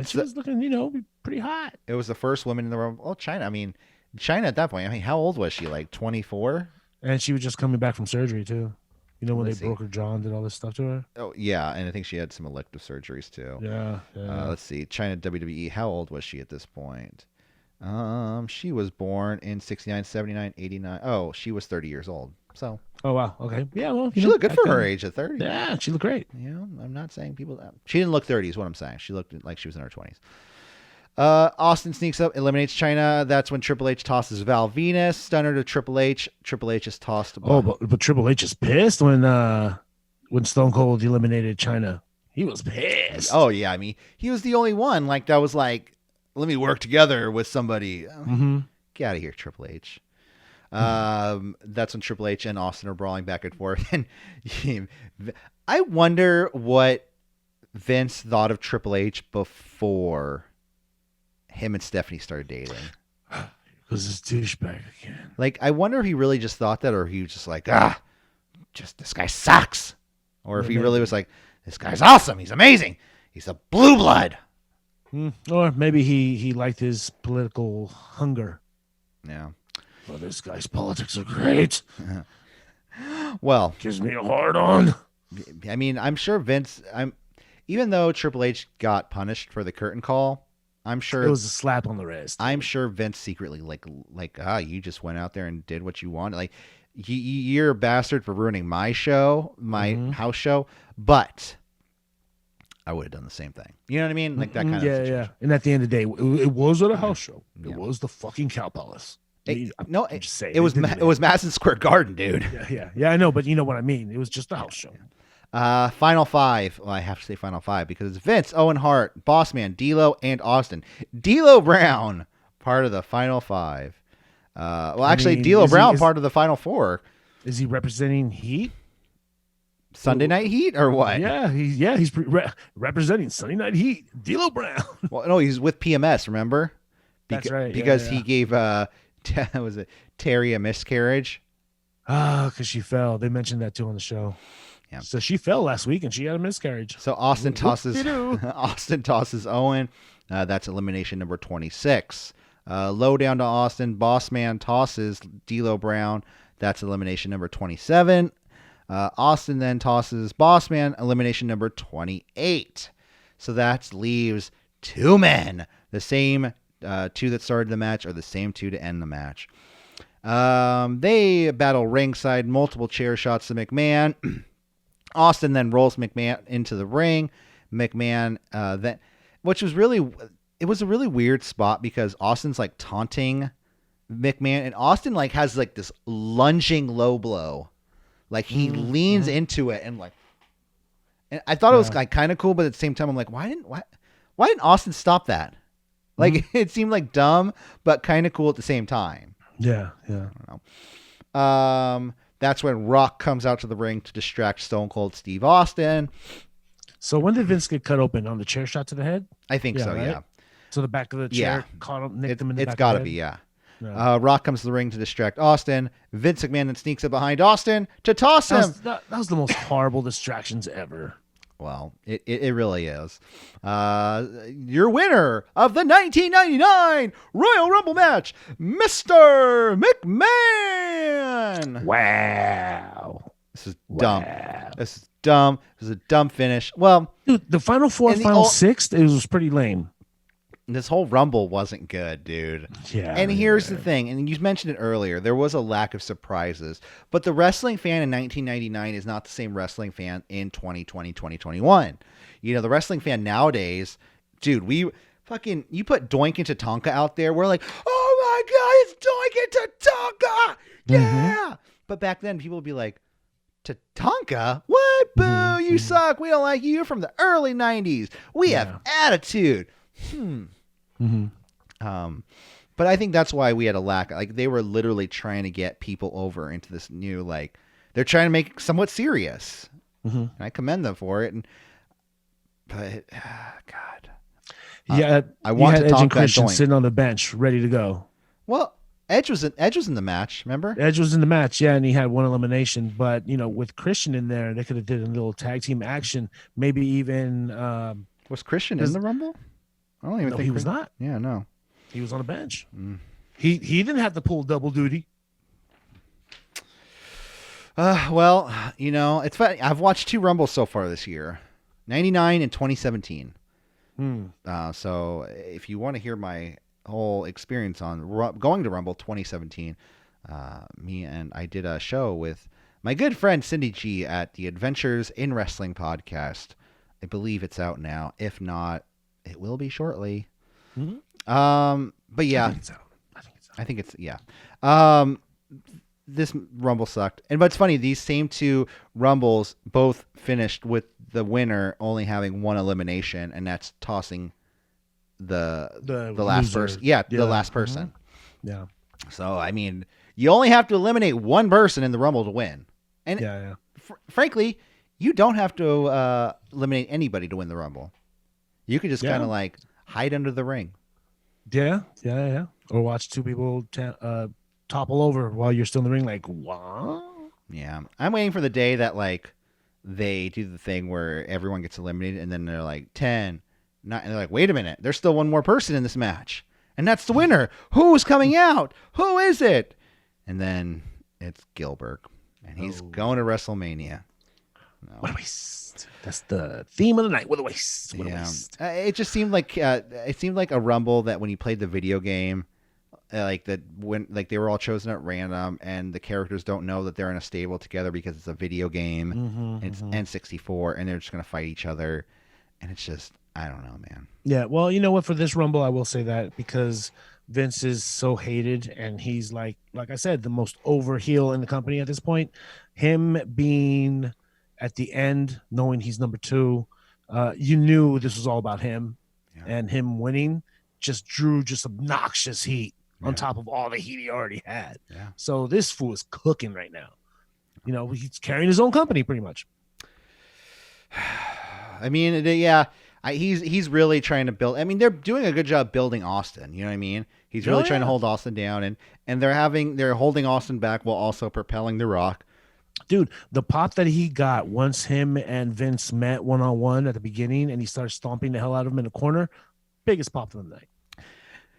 She was looking, pretty hot. It was the first woman in the Rumble. Oh, China. I mean, China at that point. I mean, how old was she? Like 24? And she was just coming back from surgery too. When they broke her jaw and did all this stuff to her? Oh, yeah. And I think she had some elective surgeries, too. Yeah. Let's see. China WWE. How old was she at this point? She was born in 69, 79, 89. Oh, she was 30 years old. So. Oh, wow. Okay. Yeah, well. She looked good for her age at 30. Yeah, she looked great. I'm not saying people. She didn't look 30 is what I'm saying. She looked like she was in her 20s. Austin sneaks up, eliminates China. That's when Triple H tosses Val Venus. Stunner to Triple H. Triple H is tossed. But Triple H is pissed when Stone Cold eliminated China. He was pissed. Oh, yeah. I mean, he was the only one. Like, that was like, let me work together with somebody. Get out of here, Triple H. That's when Triple H and Austin are brawling back and forth. And I wonder what Vince thought of Triple H before him and Stephanie started dating. Because it's douchebag again. Like, I wonder if he really just thought that, or he was just like, this guy sucks. Or if he really was like, this guy's awesome. He's amazing. He's a blue blood. Or maybe he liked his political hunger. Yeah. Well, this guy's politics are great. Well. Gives me a hard on. I mean, I'm sure Vince, even though Triple H got punished for the curtain call, I'm sure it was a slap on the wrist. I'm sure Vince secretly you just went out there and did what you wanted. Like, you're a bastard for ruining my show, my house show, but I would have done the same thing. You know what I mean? Like that kind of situation. Yeah. And at the end of the day, it was at a house show. It was the fucking Cow Palace. It was Madison Square Garden, dude. Yeah. I know, but you know what I mean. It was just a house show. Final five. Well, I have to say final five because it's Vince, Owen Hart, Bossman, D'Lo, and Austin. D'Lo Brown, part of the final five. D'Lo Brown, part of the final four. Is he representing Heat? Sunday Night Heat or what? Yeah, he's representing Sunday Night Heat. D'Lo Brown. Well, no, he's with PMS. Remember? That's right. Because he gave was it Terry a miscarriage? Because she fell. They mentioned that too on the show. Yeah. So she fell last week and she had a miscarriage. So Austin tosses Owen. That's elimination number 26. Low down to Austin. Bossman tosses D'Lo Brown. That's elimination number 27. Austin then tosses Bossman. Elimination number 28. So that leaves two men. The same two that started the match are the same two to end the match. They battle ringside. Multiple chair shots to McMahon. Austin then rolls McMahon into the ring. McMahon which was really it was a really weird spot because Austin's like taunting McMahon, and Austin like has like this lunging low blow, like he leans into it and like, and I thought it was like kind of cool, but at the same time I'm like, why didn't Austin stop that? Like it seemed like dumb, but kind of cool at the same time. Yeah. I don't know. That's when Rock comes out to the ring to distract Stone Cold Steve Austin. So when did Vince get cut open? On the chair shot to the head? I think so, right? yeah. So the back of the chair caught him, nicked him in the back It's got to of the be, head? yeah. Rock comes to the ring to distract Austin. Vince McMahon then sneaks up behind Austin to toss him. That was the most horrible distractions ever. Well, it really is. Your winner of the 1999 Royal Rumble match, Mr. McMahon. Wow. This is dumb. This is dumb. This is a dumb finish. Well, dude, the final four, final six, it was pretty lame. This whole Rumble wasn't good, dude. Yeah. And here's the thing, and you mentioned it earlier, there was a lack of surprises. But the wrestling fan in 1999 is not the same wrestling fan in 2020, 2021. You know, the wrestling fan nowadays, dude, you put Doink into Tonka out there, we're like, oh my God, it's Doink into Tonka! Yeah! But back then, people would be like, Tatanka? What? Boo, you suck. We don't like you. You're from the early 90s. We have attitude. But I think that's why we had a lack. Like, they were literally trying to get people over into this new, like, they're trying to make it somewhat serious. And I commend them for it. But God. Yeah, I want to Edge talk and Christian Doink. sitting on the bench, ready to go. Well, Edge was in the match, remember? Edge was in the match, yeah, and he had one elimination. But, you know, with Christian in there, they could have did a little tag team action. Maybe even... was Christian in the Rumble? I don't even think he was not. Yeah, no. He was on the bench. He didn't have to pull double duty. Well, you know, it's funny. I've watched 2 Rumbles so far this year, 99 and 2017. So if you want to hear my whole experience on going to Rumble 2017, I did a show with my good friend Cindy G at the Adventures in Wrestling podcast. I believe it's out now. If not, it will be shortly. But yeah, I think it's out. This Rumble sucked. But it's funny, these same 2 Rumbles both finished with the winner only having 1 elimination, and that's tossing the last person. Yeah, the last person. Yeah. So, I mean, you only have to eliminate 1 person in the Rumble to win. And frankly, you don't have to eliminate anybody to win the Rumble. You could just kind of like hide under the ring. Yeah. Or watch 2 people topple over while you're still in the ring, like, what? Yeah. I'm waiting for the day that, like, they do the thing where everyone gets eliminated, and then they're like, 10, 9, and they're like, wait a minute, there's still 1 more person in this match, and that's the winner. Who's coming out? Who is it? And then it's Gilbert, and he's going to WrestleMania. No. What a waste. That's the theme of the night. What a waste. What a waste. It just seemed like a Rumble that when you played the video game, like that when like they were all chosen at random, and the characters don't know that they're in a stable together because it's a video game. It's N64, and they're just gonna fight each other, and it's just, I don't know, man. Yeah, well, you know what? For this Rumble, I will say that because Vince is so hated, and he's like I said, the most over heel in the company at this point. Him being at the end, knowing he's number 2, you knew this was all about him, and him winning just drew just obnoxious heat on top of all the heat he already had. Yeah. So this fool is cooking right now. You know, he's carrying his own company pretty much. I mean, he's really trying to build. I mean, they're doing a good job building Austin. You know what I mean? He's really trying to hold Austin down, and they're holding Austin back while also propelling The Rock. Dude, the pop that he got once him and Vince met one-on-one at the beginning, and he started stomping the hell out of him in the corner, biggest pop of the night.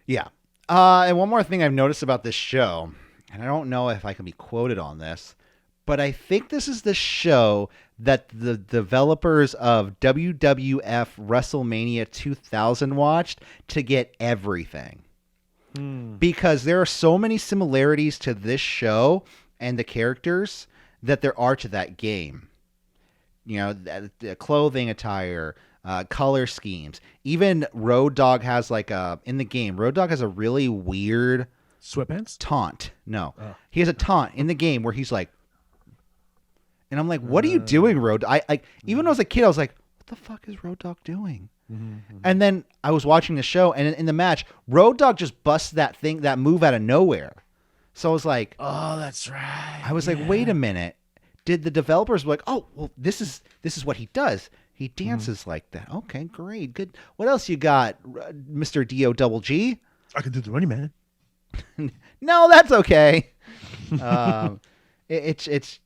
Yeah. And one more thing I've noticed about this show, and I don't know if I can be quoted on this, but I think this is the show that the developers of WWF WrestleMania 2000 watched to get everything. Because there are so many similarities to this show and the characters that there are to that game. You know, the clothing attire, color schemes. Even Road Dogg has in the game, Road Dogg has a really weird sweatpants taunt. No, he has a taunt in the game where he's like, and I'm like, what are you doing, Road? Even when I was a kid, I was like, what the fuck is Road Dogg doing? And then I was watching the show, and in the match, Road Dogg just busts that move out of nowhere. So I was like, oh, that's right. I was like, wait a minute. Did the developers be like, oh, well, this is what he does. He dances like that. Okay, great. Good. What else you got, Mr. D.O. Double G? I can do the Running Man. No, that's okay. It's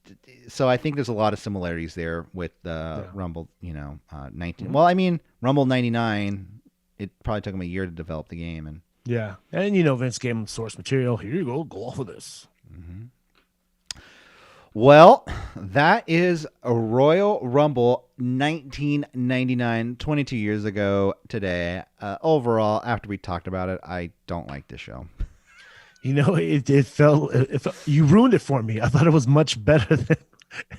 so I think there's a lot of similarities there with Rumble, 19. Well, I mean, Rumble 99, it probably took him a year to develop the game. And Vince gave him source material. Here you go off of this. Well, that is a Royal Rumble 1999, 22 years ago today. Overall, after we talked about it, I don't like this show. It felt you ruined it for me. I thought it was much better than,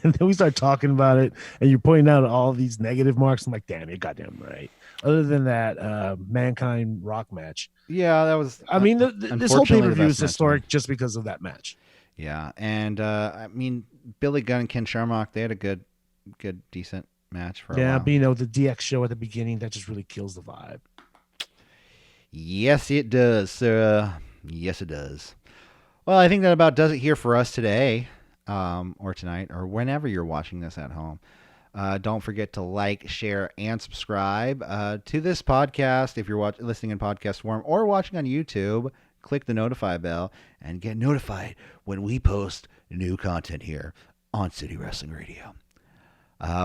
and then we start talking about it, and you're pointing out all these negative marks. I'm like, damn, you're goddamn right. Other than that, Mankind Rock match. Yeah, that was. I mean, this whole pay-per-view is historic just because of that match. Yeah, and I mean, Billy Gunn and Ken Shamrock, they had a good, decent match for a while. But the DX show at the beginning, that just really kills the vibe. Yes, it does, sir. Yes, it does. Well, I think that about does it here for us today, or tonight, or whenever you're watching this at home. Don't forget to like, share, and subscribe to this podcast if you're listening in podcast form or watching on YouTube. Click the notify bell and get notified when we post new content here on City Wrestling Radio.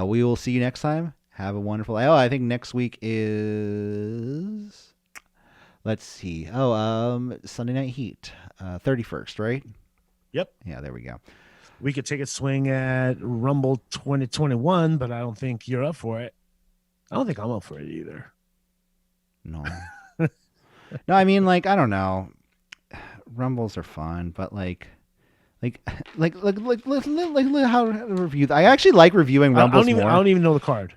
We will see you next time. Have a wonderful... Oh, I think next week is... Let's see. Sunday Night Heat. 31st, right? Yep. Yeah, there we go. We could take a swing at Rumble 2021, but I don't think you're up for it. I don't think I'm up for it either. No. No, I mean, I don't know. Rumbles are fun, but like how to review. I actually like reviewing Rumbles more. I don't even know the card.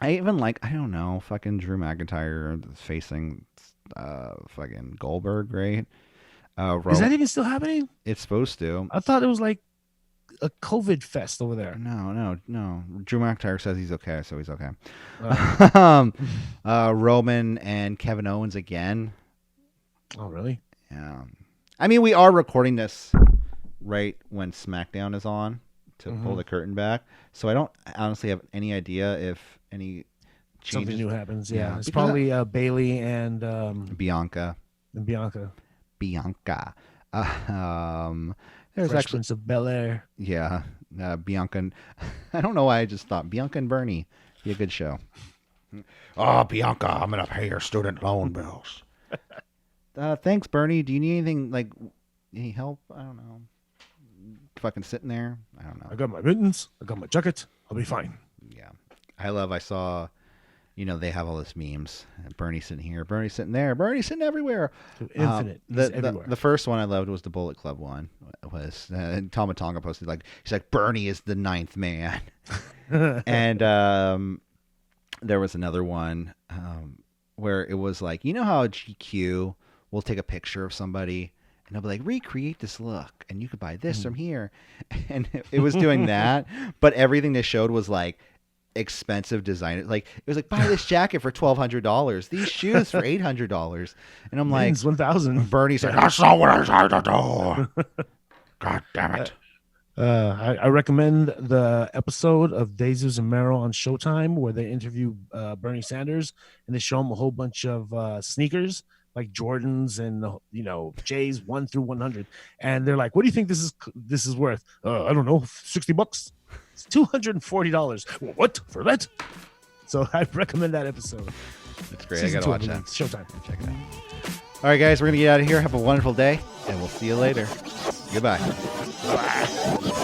I even I don't know, fucking Drew McIntyre facing fucking Goldberg, right? Is that even still happening? It's supposed to. I thought it was like a COVID fest over there. No. Drew McIntyre says he's okay, so he's okay. Roman and Kevin Owens again. Oh, really? Yeah. I mean, we are recording this right when SmackDown is on to pull the curtain back, so I don't honestly have any idea if any changes. Something new happens. Yeah, it's probably Bailey and Bianca. Bianca. There's Fresh actually Prince of Bel-Air. Yeah, Bianca. And, I don't know why I just thought Bianca and Bernie be a good show. Oh, Bianca, I'm gonna pay your student loan bills. Thanks, Bernie. Do you need anything, any help? I don't know. Fucking sitting there. I don't know. I got my mittens. I got my jacket. I'll be fine. Yeah. I saw, they have all this memes. Bernie sitting here. Bernie sitting there. Bernie sitting everywhere. Infinite. Everywhere. The first one I loved was the Bullet Club one. It was Tama Tonga posted, he's like, Bernie is the ninth man. And there was another one where it was how GQ will take a picture of somebody and they'll be like, recreate this look and you could buy this from here. And it was doing that, but everything they showed was expensive design. It was buy this jacket for $1,200, these shoes for $800. And I'm like, $1,000. Bernie's like, that's not what I tried to do. God damn it. I recommend the episode of Jesus and Mero on Showtime where they interview Bernie Sanders and they show him a whole bunch of sneakers like Jordans and J's 1 through 100, and they're like, "What do you think this is worth?" I don't know, $60. It's $240. What for that? So I recommend that episode. That's great. I gotta watch that. Showtime. Check it out. All right, guys, we're gonna get out of here. Have a wonderful day, and we'll see you later. Goodbye. Bye.